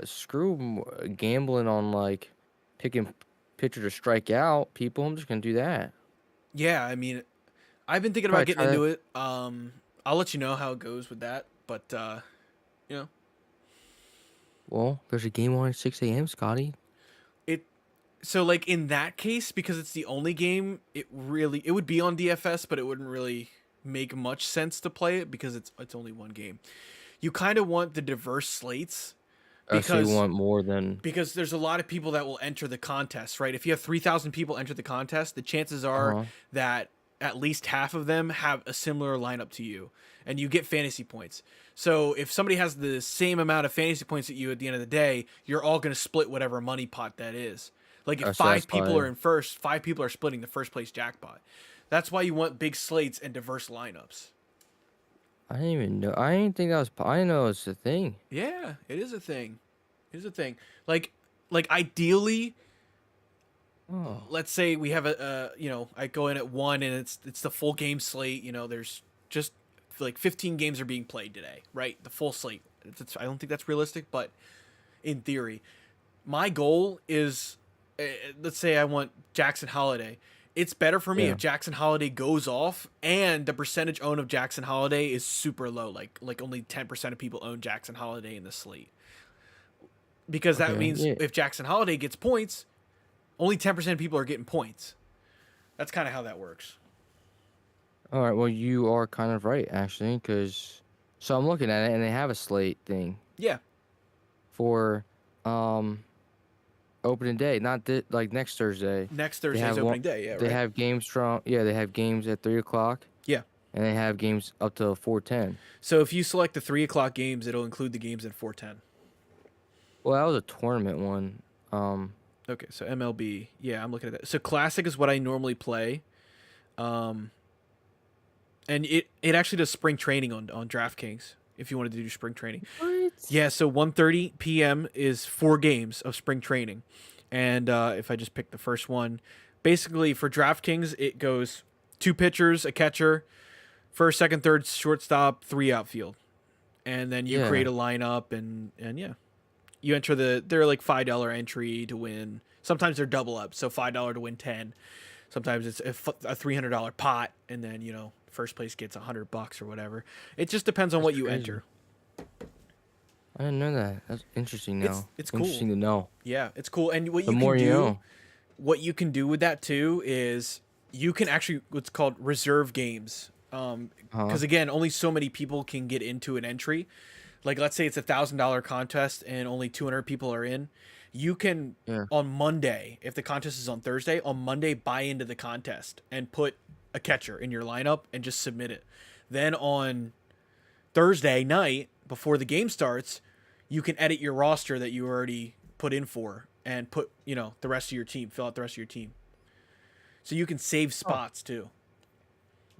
screw gambling on like picking pitcher to strike out people. I'm just gonna do that. Yeah, I mean, I've been thinking about Probably getting try that. into it. I'll let you know how it goes with that, but you know, Well, there's a game on at 6 a.m., Scotty. it. So like in that case, because it's the only game, it would be on DFS, but it wouldn't really make much sense to play it because it's only one game. you kind of want the diverse slates So you because want more than. there's a lot of people that will enter the contest, right? If you have 3,000 people enter the contest, the chances Uh are huh. that at least half of them have a similar lineup to you, and you get fantasy points. So if somebody has the same amount of fantasy points that you at the end of the day, you're all going to split whatever money pot that is. Like if So that's 5 people are why in first, 5 people are splitting the first place jackpot. That's why you want big slates and diverse lineups. I didn't even know. I didn't think that was. I didn't know it was a thing. Yeah, it is a thing. It is a thing. Like ideally, Oh. let's say we have I go in at 1 and it's the full game slate. There's just like 15 games are being played today, right? The full slate. I don't think that's realistic, but in theory, my goal is, let's say I want Jackson Holiday. It's better for me Yeah. if Jackson Holiday goes off and the percentage owned of Jackson Holiday is super low, like only 10% of people own Jackson Holiday in the slate. Because that Okay. means Yeah. if Jackson Holiday gets points, only 10% of people are getting points. That's kind of how that works. All right. Well, you are kind of right, actually, because so I'm looking at it, and they have a slate thing Yeah, for opening day, not like next Thursday. next They Thursday's have one. opening day. Yeah, They right. have games from. Yeah, they have games at 3 o'clock, Yeah. and they have games up to 4:10. So if you select the 3 o'clock games, it'll include the games at 4:10. Well, that was a tournament one. Okay, so MLB. Yeah, I'm looking at that. So Classic is what I normally play. Um, and it actually does spring training on DraftKings if you wanted to do spring training. What? Yeah, so 1:30 p.m. is 4 games of spring training. And if I just pick the first one, basically for DraftKings, it goes 2 pitchers, a catcher, first, second, third, shortstop, 3 outfield. And then you Yeah. create a lineup and yeah. You enter they're like $5 entry to win. Sometimes they're double up, so $5 to win 10. Sometimes it's a $300 pot, and then first place gets $100 or whatever. It just depends on That's what you crazy. enter. I didn't know that. That's interesting now. It's cool. Interesting to know. Yeah, it's cool. And what The you more can you do, know. what you can do with that too is you can actually what's called reserve games. Because again, only so many people can get into an entry. Like let's say it's $1,000 contest and only 200 people are in. You can Yeah. on Monday, if the contest is on Thursday, on Monday buy into the contest and put a catcher in your lineup and just submit it. Then on Thursday night before the game starts, you can edit your roster that you already put in for and put, the rest of your team, fill out the rest of your team. So you can save spots too.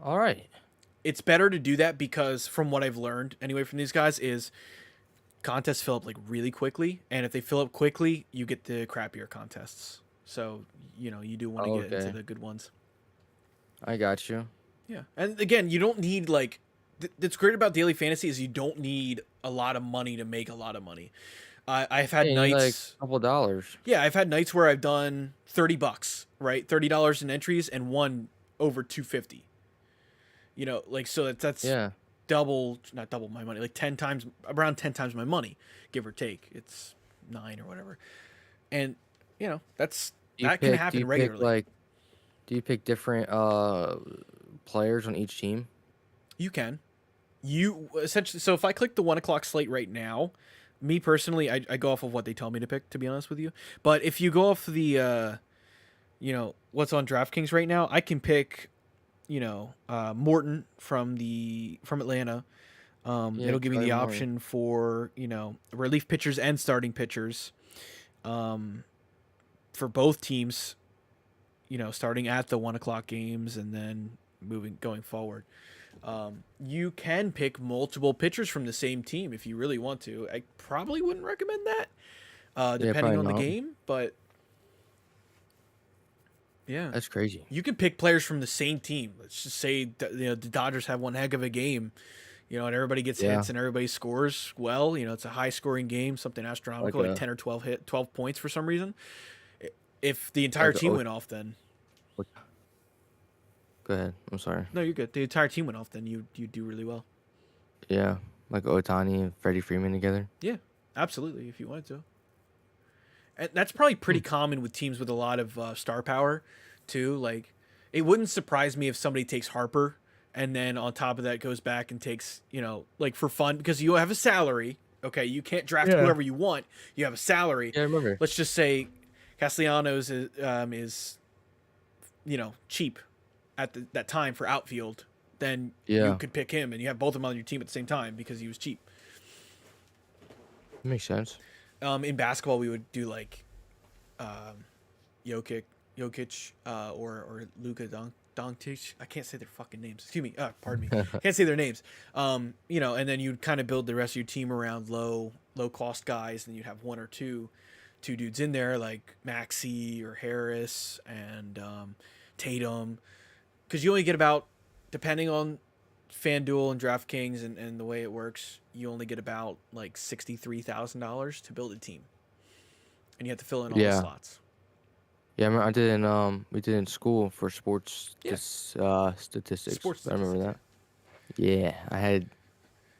All right. It's better to do that because from what I've learned anyway from these guys is contests fill up like really quickly, and if they fill up quickly, you get the crappier contests. So, you do want to get Okay. into the good ones. I got you. Yeah. And again, you don't need like that's great about daily fantasy is you don't need a lot of money to make a lot of money. I've had Yeah, you need, nights. like a couple dollars. Yeah, I've had nights where I've done $30, right? $30 in entries and won over 250. So that's Yeah. not double my money, like 10 times, around 10 times my money, give or take. It's 9 or whatever. And that can Do happen you regularly. pick like? Do you pick different players on each team? You can. You essentially. So if I click the 1 o'clock slate right now, me personally, I go off of what they tell me to pick. To be honest with you, but if you go off the, what's on DraftKings right now, I can pick, Morton from Atlanta. Yeah, It'll give me the Tyler Morton. option for relief pitchers and starting pitchers, for both teams. Starting at the 1 o'clock games and then going forward. You can pick multiple pitchers from the same team if you really want to. I probably wouldn't recommend that, depending probably on the not. game, but yeah, That's crazy. you can pick players from the same team. Let's just say the Dodgers have one heck of a game, and everybody gets Yeah. hits and everybody scores well. It's a high scoring game, something astronomical, like a- 10 or 12 points for some reason. If the entire Like a team O- went off, then Go ahead. I'm sorry. no, you're good. The entire team went off, then you do really well. Yeah, like Otani and Freddie Freeman together. Yeah, absolutely. If you wanted to, and that's probably pretty common with teams with a lot of star power, too. Like, it wouldn't surprise me if somebody takes Harper and then on top of that goes back and takes, like for fun, because you have a salary. Okay, you can't draft Yeah. whoever you want. You have a salary. Yeah, I remember. Let's just say Castellanos is cheap at that time for outfield. Then you Yeah, could pick him, and you have both of them on your team at the same time because he was cheap. makes sense. In basketball, we would do like Jokic, or Luka Doncic. I can't say their fucking names. Excuse me. Pardon me. Can't say their names. And then you'd kind of build the rest of your team around low cost guys, and you'd have one or two dudes in there like Maxey or Harris and Tatum, because you only get about, depending on FanDuel and DraftKings and the way it works, you only get about like $63,000 to build a team, and you have to fill in all the Yeah. slots. Yeah, I remember I did in we did in school for sports Yeah. statistics. Sports I remember statistics, that. Yeah,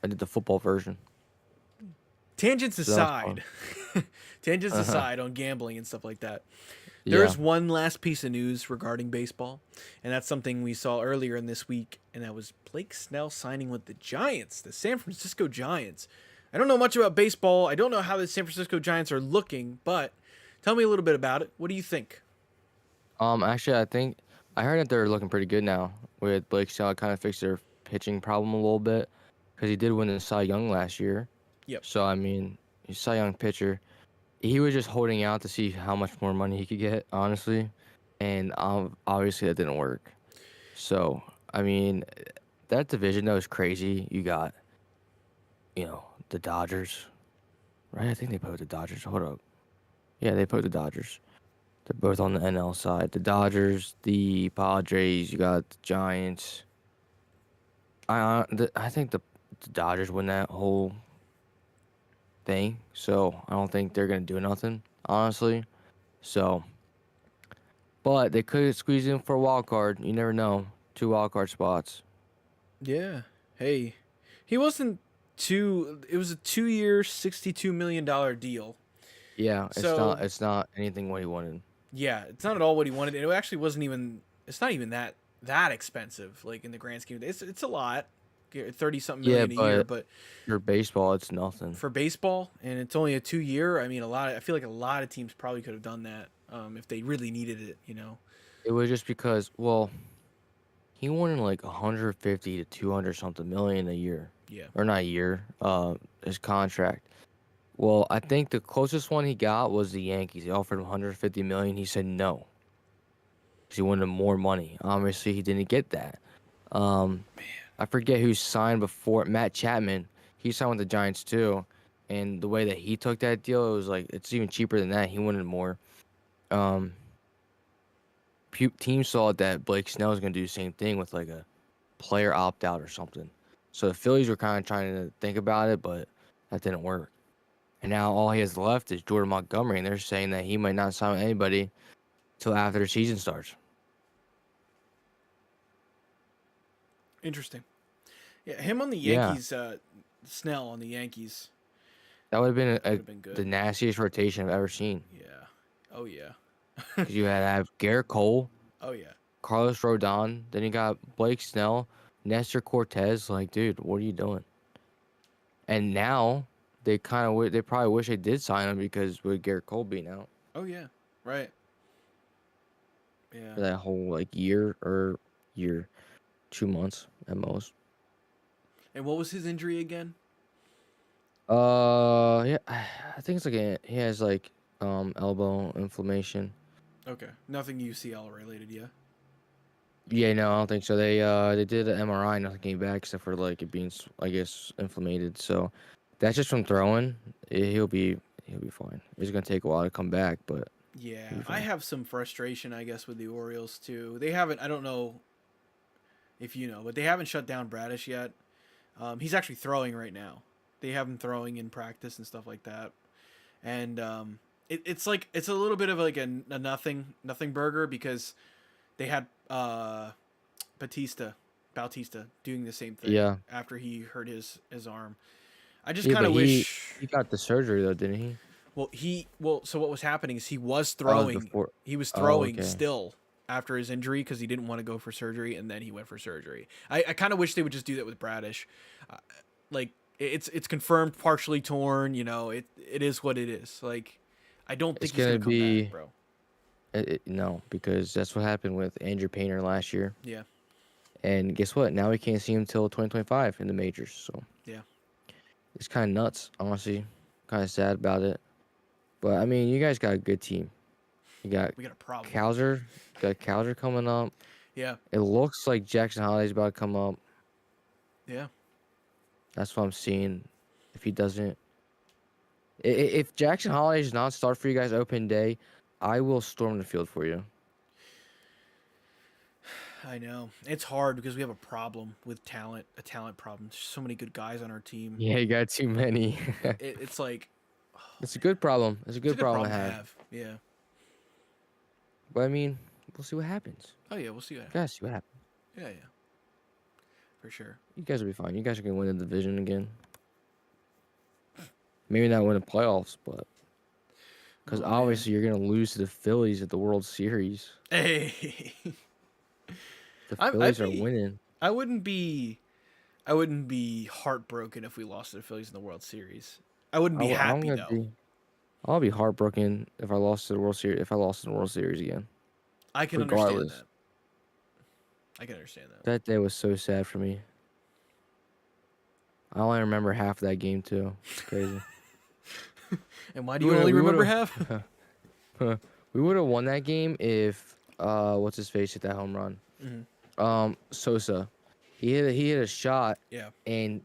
I did the football version. Tangents So that was fun. aside, tangents Uh-huh. aside on gambling and stuff like that. Yeah. There is one last piece of news regarding baseball, and that's something we saw earlier in this week, and that was Blake Snell signing with the Giants, the San Francisco Giants. I don't know much about baseball. I don't know how the San Francisco Giants are looking, but tell me a little bit about it. What do you think? Actually, I think I heard that they're looking pretty good now with Blake Snell. Kind of fixed their pitching problem a little bit because he did win the Cy Young last year. Yep. So I mean, he's a Cy Young pitcher. He was just holding out to see how much more money he could get, honestly, and obviously that didn't work. So I mean, that division though is crazy. You got, the Dodgers, right? I think they put the Dodgers. Hold up. Yeah, they put the Dodgers. They're both on the NL side. The Dodgers, the Padres. You got the Giants. I think the Dodgers win that whole thing. So I don't think they're gonna do nothing, honestly. So, but they could squeeze in for a wild card. You never know. 2 wild card spots. Yeah. Hey, he wasn't too. It was a 2-year, $62 million deal. Yeah, So it's not anything what he wanted. yeah, it's not at all what he wanted. It actually wasn't even. It's not even that expensive. Like in the grand scheme, it's a lot, 30 something Yeah, million a year. but But for baseball, it's nothing. for baseball, and it's only a 2-year. I mean, I feel like a lot of teams probably could have done that if they really needed it. It was just because, well, he wanted like 150 to 200 something million a year, Yeah. or not a year. His contract. Well, I think the closest one he got was the Yankees. They offered him 150 million. He said no, because he wanted more money. Obviously, he didn't get that. I forget who signed before. Matt Chapman. He signed with the Giants too, and the way that he took that deal, it was like it's even cheaper than that. He wanted more. Um, Teams saw that Blake Snell was gonna do the same thing with like a player opt out or something. So the Phillies were kind of trying to think about it, but that didn't work. And now all he has left is Jordan Montgomery, and they're saying that he might not sign with anybody till after the season starts. Interesting. Yeah, him on the Yeah, Yankees. Snell on the Yankees that would have been would have been the good. nastiest rotation I've ever seen. Yeah. Oh yeah. Because you had to have Garrett Cole, Oh yeah. Carlos Rodon, then you got Blake Snell, Nestor Cortez. Like, dude, what are you doing? And now they probably wish they did sign him because with Garrett Cole being out Oh yeah. Right. Yeah. for that whole like year, 2 months at most. And what was his injury again? Yeah, I think it's like he has like elbow inflammation. Okay. Nothing UCL related, yeah. Yeah, no, I don't think so. They did an MRI, nothing came back except for like it being, I guess, inflamed. So that's just from throwing. He'll be fine. It's gonna take a while to come back, but Yeah. he'll be I fine. have some frustration, I guess, with the Orioles too. They haven't. I don't know if you know, but they haven't shut down Bradish yet. He's actually throwing right now. They have him throwing in practice and stuff like that. And it's like it's a little bit of like a nothing burger because they had Bautista doing the same thing Yeah, after he hurt his arm. I just yeah, kind but of wish. he got the surgery though, didn't he? So what was happening is he was That was throwing. before. He was Oh, throwing okay. still. after his injury because he didn't want to go for surgery, and then he went for surgery. I kind of wish they would just do that with Bradish. Like it's confirmed partially torn. It is what it is. Like I don't It's think he's gonna gonna come be back, bro. no, because that's what happened with Andrew Painter last year. Yeah, And guess what? Now we can't see him until 2025 in the majors. So yeah. it's kind of nuts, honestly. Kind of sad about it. But I mean, you guys got a good team. You got We got a problem. Cowser coming up. Yeah, It looks like Jackson Holiday's about to come up. yeah. That's what I'm seeing. If he doesn't, if Jackson Holiday does not start for you guys open day, I will storm the field for you. I know it's hard because we have a problem with talent, a talent problem. There's so many good guys on our team. Yeah, you got too many. It's like It's a good problem. It's a it's a good good problem problem to to have. have. Yeah. But I mean, we'll see what happens. Oh yeah, we'll see that. Guys, see what happens. Yeah, yeah. For sure. You guys will be fine. You guys are gonna win the division again. Maybe not win the playoffs, but because Oh, obviously you're gonna lose to the Phillies at the World Series. Hey. The I'd Phillies are be winning. I wouldn't be heartbroken if we lost to the Phillies in the World Series. I wouldn't be I'm happy gonna though. be. I'll be heartbroken if I lost to the World Series. If I lost in the World Series again, I can understand regardless. that. I can understand that. That day was so sad for me. I only remember half of that game too. It's crazy. And why do you only remember half? We would have won that game if what's his face hit that home run. Sosa, he hit a shot Yeah. and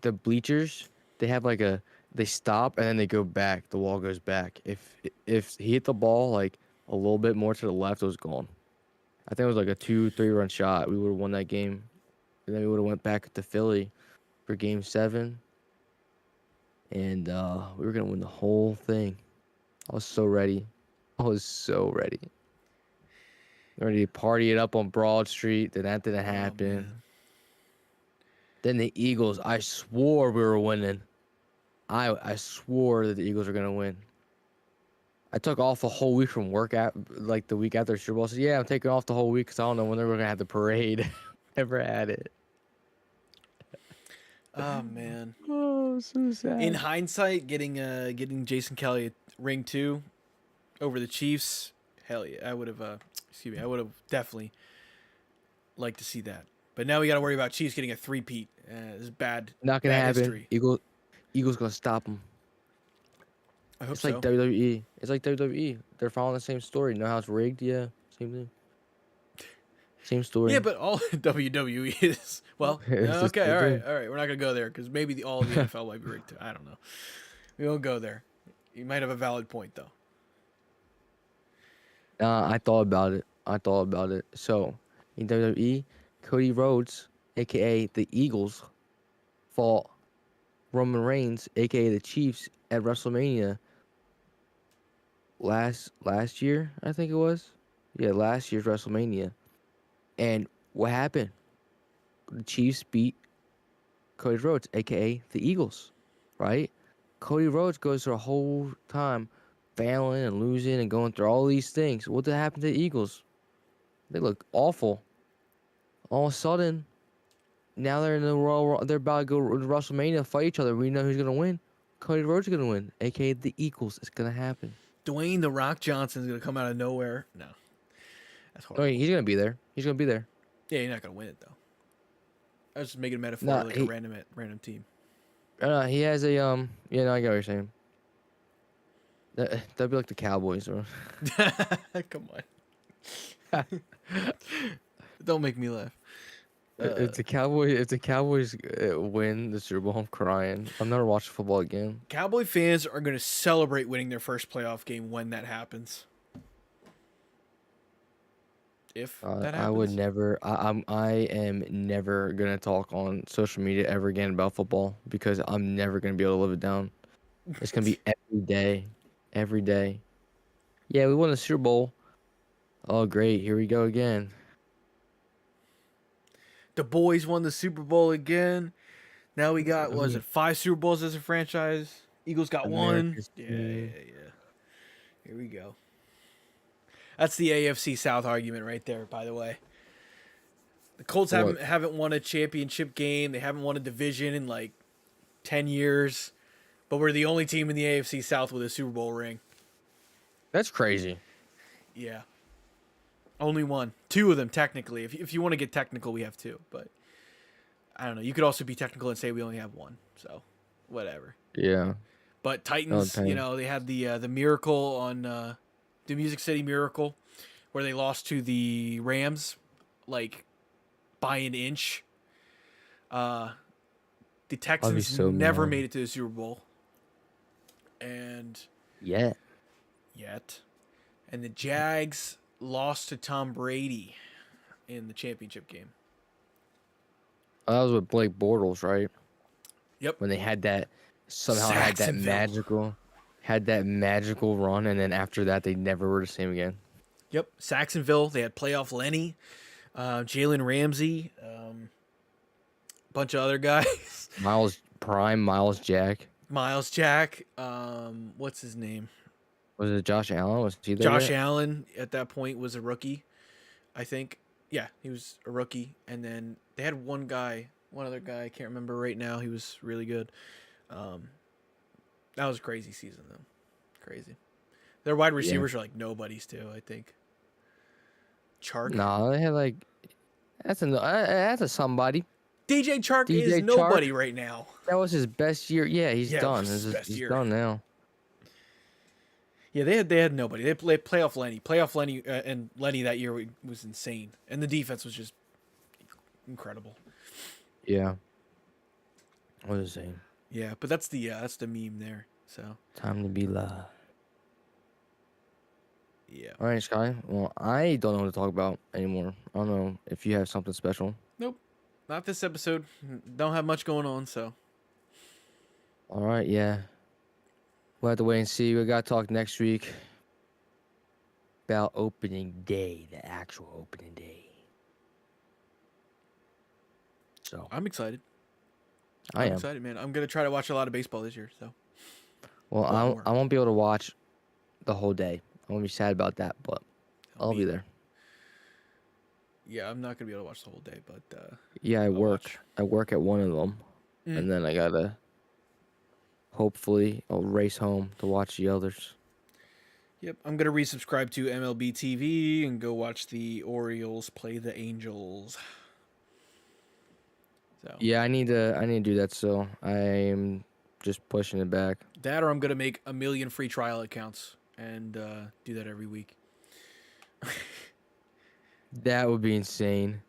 the bleachers they stop and then they go back. The wall goes back. If he hit the ball like a little bit more to the left, it was gone. I think it was like a 2-3 run shot. We would have won that game, and then we would have went back to Philly for Game 7, and we were gonna win the whole thing. I was so ready. I was so ready. Ready to party it up on Broad Street. Then that didn't happen. man. Then the Eagles. I swore we were winning. I swore that the Eagles were gonna win. I took off a whole week from work at like the week after the Super Bowl. I said, "Yeah, I'm taking off the whole week because I don't know when they're gonna have the parade." Never had it. Oh man. Oh, so sad. In hindsight, getting Jason Kelly a ring 2 over the Chiefs, hell yeah, I would have I would have definitely liked to see that. But now we got to worry about Chiefs getting a three-peat. This is bad. Not gonna bad happen. history. Eagles gonna stop them. I hope It's so. like WWE. It's like WWE. They're following the same story. You know how it's rigged? Yeah, same thing. Same story. Yeah, but all WWE is well. It's just Okay, the all same. right. We're not gonna go there because maybe all of the NFL might be rigged too. I don't know. We won't go there. You might have a valid point though. I thought about it. So, in WWE, Cody Rhodes, aka the Eagles, fought Roman Reigns, aka the Chiefs, at WrestleMania last year, I think it was. Yeah, last year's WrestleMania. And what happened? The Chiefs beat Cody Rhodes, aka the Eagles, right? Cody Rhodes goes through a whole time failing and losing and going through all these things. What did happen to the Eagles? They look awful. All of a sudden, now they're in the they're about to go to WrestleMania, fight each other. We know who's gonna win. Cody Rhodes is gonna win, aka the Eagles. It's gonna happen. Dwayne the Rock Johnson's gonna come out of nowhere. No, that's No, horrible. he's gonna be there. He's gonna be there. Yeah, you're not gonna win it though. I was just making a metaphor Nah, like a random team. He has a Yeah, no, I get what you're saying. That'd be like the Cowboys, or Come on. Don't make me laugh. if the Cowboys win the Super Bowl, I'm crying. I'm never watching football again. Cowboy fans are going to celebrate winning their first playoff game when that happens. If that happens. I would never. I am never gonna talk on social media ever again about football because I'm never gonna be able to live it down. It's gonna be every day. Yeah, we won the Super Bowl. Oh, great! Here we go again. The boys won the Super Bowl again. Now we got, what was it, 5 Super Bowls as a franchise? Eagles got America's one. Yeah. team. Here we go. That's the AFC South argument right there, by the way. The Colts What? haven't won a championship game. They haven't won a division in like 10 years. But we're the only team in the AFC South with a Super Bowl ring. That's crazy. Yeah. Only one. Two of them, technically. If you want to get technical, we have two. But I don't know. You could also be technical and say we only have one. So, whatever. Yeah. But Titans, dang. they had the miracle on the Music City Miracle, where they lost to the Rams, like by an inch. The Texans so never mad. made it to the Super Bowl, and Yeah. and the Jags lost to Tom Brady in the championship game. That was with Blake Bortles, right? Yep. When they had that Saxonville. had that magical run, and then after that, they never were the same again. Yep. Saxonville. They had playoff Lenny, Jalen Ramsey, bunch of other guys. Miles Jack. Miles Jack. What's his name? Was it Josh Allen? Was he there? Josh yet? Allen at that point was a rookie, I think. Yeah, he was a rookie. And then they had one other guy, I can't remember right now. He was really good. That was a crazy season, though. Crazy. Their wide receivers are like nobodies, too, I think. Chark. No, they had like that's a somebody. DJ Chark DJ is nobody right now. That was his best year. Yeah, he's Yeah, it done. was his best He's year. done now. Yeah, they had nobody. They played playoff Lenny. And Lenny that year was insane. And the defense was just incredible. Yeah. What was I saying? Yeah, but that's the meme there. So Time to be live. yeah. All right, Sky. Well, I don't know what to talk about anymore. I don't know if you have something special. Nope. Not this episode. Don't have much going on, so. All right, yeah. We'll have to wait and see. We got to talk next week about opening day, the actual opening day. So I'm excited. I I'm am. excited, man. I'm gonna try to watch a lot of baseball this year, so. Well, lot more. I won't be able to watch the whole day. I won't be sad about that, but I'll be there. Yeah, I'm not gonna be able to watch the whole day, but Yeah, I I'll work. watch. I work at one of them, and then I gotta. Hopefully, I'll race home to watch the others. Yep, I'm gonna resubscribe to MLB TV and go watch the Orioles play the Angels. So Yeah, I need to do that. So I'm just pushing it back. that, or I'm gonna make 1 million free trial accounts and do that every week. That would be insane.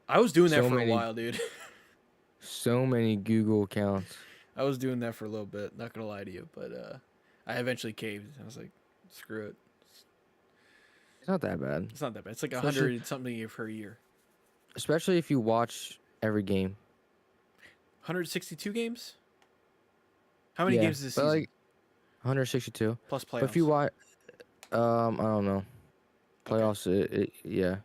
I was doing that So for many- a while, dude. So many Google accounts. I was doing that for a little bit. Not gonna lie to you, but I eventually caved. I was like, screw it. It's not that bad, It's not that bad. It's like Especially- 100 something per year. especially if you watch every game. 162 games. How many Yeah, games is this but, season? like 162. Plus playoffs. But if you watch, I don't know. Playoffs, yeah.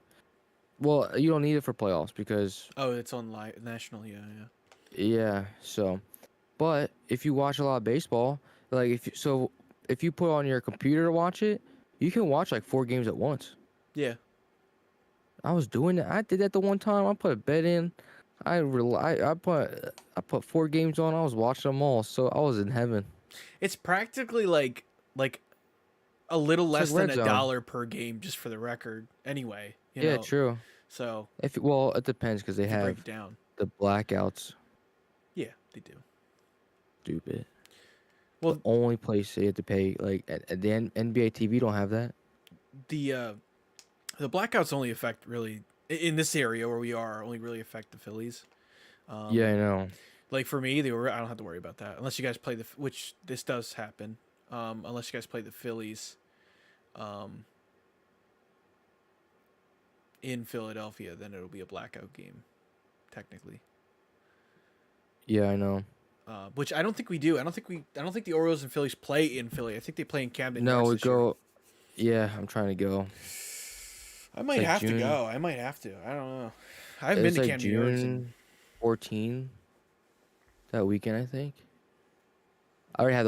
Well, you don't need it for playoffs because Oh, it's on live national. Yeah, yeah. yeah. So, but if you watch a lot of baseball, like if you put on your computer to watch it, you can watch like 4 games at once. Yeah. I was doing that. I did that the one time. I put a bet in. I put 4 games on. I was watching them all. So I was in heaven. It's practically like a little less like than Red a Zone. dollar per game, just for the record. Anyway. You Yeah, know? true. So Well, it depends because they if you break have it down. the blackouts. Yeah, they do. Stupid. Well, The only place they have to pay, like at the NBA TV, don't have that. the blackouts only affect really in this area where we are only really affect the Phillies. Yeah, I know. Like for me, I don't have to worry about that unless you guys play which this does happen. Unless you guys play the Phillies, in Philadelphia, then it'll be a blackout game, technically. Yeah, I know. Which I don't think we do. I don't think the Orioles and Phillies play in Philly. I think they play in Camden. No, Yards we this year. go. Yeah, I'm trying to go. I might like have to June. go. I might have to. I don't know. I haven't been It's to like Camden Yards. June 14. That weekend, I think. I already had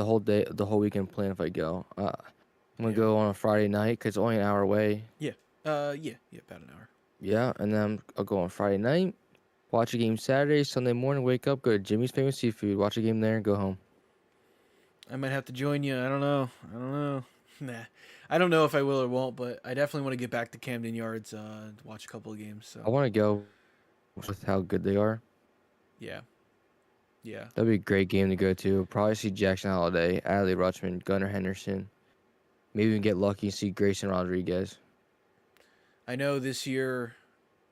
the whole weekend planned if I go. I'm gonna Yeah. go on a Friday night 'cause it's only an hour away. Yeah. Yeah, about an hour. Yeah, and then I'll go on Friday night, watch a game Saturday, Sunday morning, wake up, go to Jimmy's Famous Seafood, watch a game there, and go home. I might have to join you. I don't know. I don't know. Nah. I don't know if I will or won't, but I definitely want to get back to Camden Yards to watch a couple of games. I So, want to go with how good they are. yeah. Yeah. That'd be a great game to go to. Probably see Jackson Holiday, Adley Rutschman, Gunnar Henderson. Maybe even get lucky and see Grayson Rodriguez. I know this year,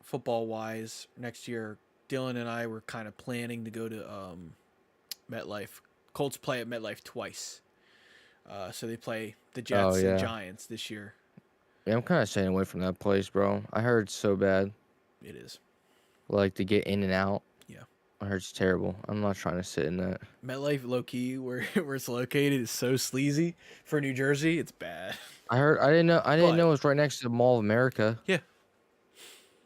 football wise, next year, Dylan and I were kind of planning to go to MetLife. Colts play at MetLife twice. So they play the Jets and Yeah. Giants this year. Yeah, I'm kind of staying away from that place, bro. I heard it's so bad. It is. Like to get in and out. Yeah. I heard it's terrible. I'm not trying to sit in that. MetLife, low key, where it's located, is so sleazy. For New Jersey, it's bad. I didn't know. I didn't But- know it was right next to the Mall of America. Yeah.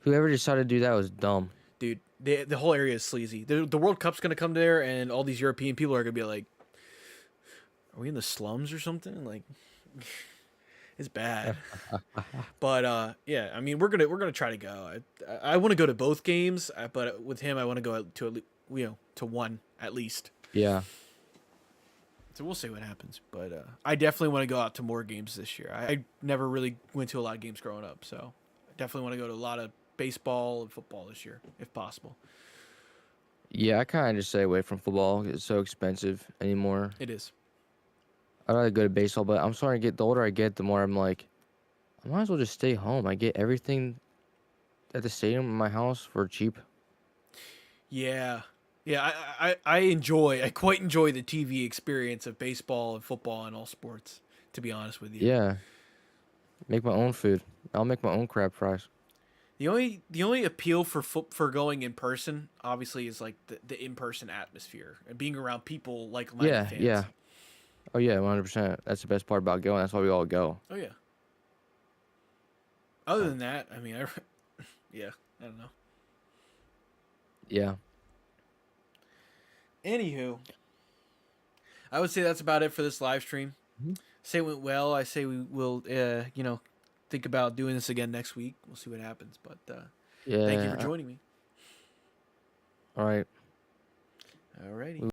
Whoever decided to do that was dumb. Dude, the whole area is sleazy. The World Cup's gonna come there, and all these European people are gonna be like, "Are we in the slums or something?" Like, it's bad. But yeah, I mean, we're gonna try to go. I want to go to both games, but with him, I want to go to one at least. Yeah. So we'll see what happens. But I definitely want to go out to more games this year. I never really went to a lot of games growing up, so I definitely want to go to a lot of baseball and football this year, if possible. Yeah, I kind of just stay away from football. It's so expensive anymore. It is. I'd rather go to baseball, but I'm starting to get, the older I get, the more I'm like, I might as well just stay home. I get everything at the stadium in my house for cheap. Yeah. Yeah, I quite enjoy the TV experience of baseball and football and all sports, to be honest with you. Yeah. Make my own food. I'll make my own crab fries. The only appeal for going in person, obviously, is like the in person atmosphere and being around people like minded Yeah, fans. yeah. Oh yeah, 100%. That's the best part about going. That's why we all go. Oh yeah. Other than that, I mean, yeah, I don't know. Yeah. Anywho, I would say that's about it for this live stream. Mhm. Say it went well. I say we will, think about doing this again next week. We'll see what happens. But Yeah. thank you for joining me. All right. Alrighty.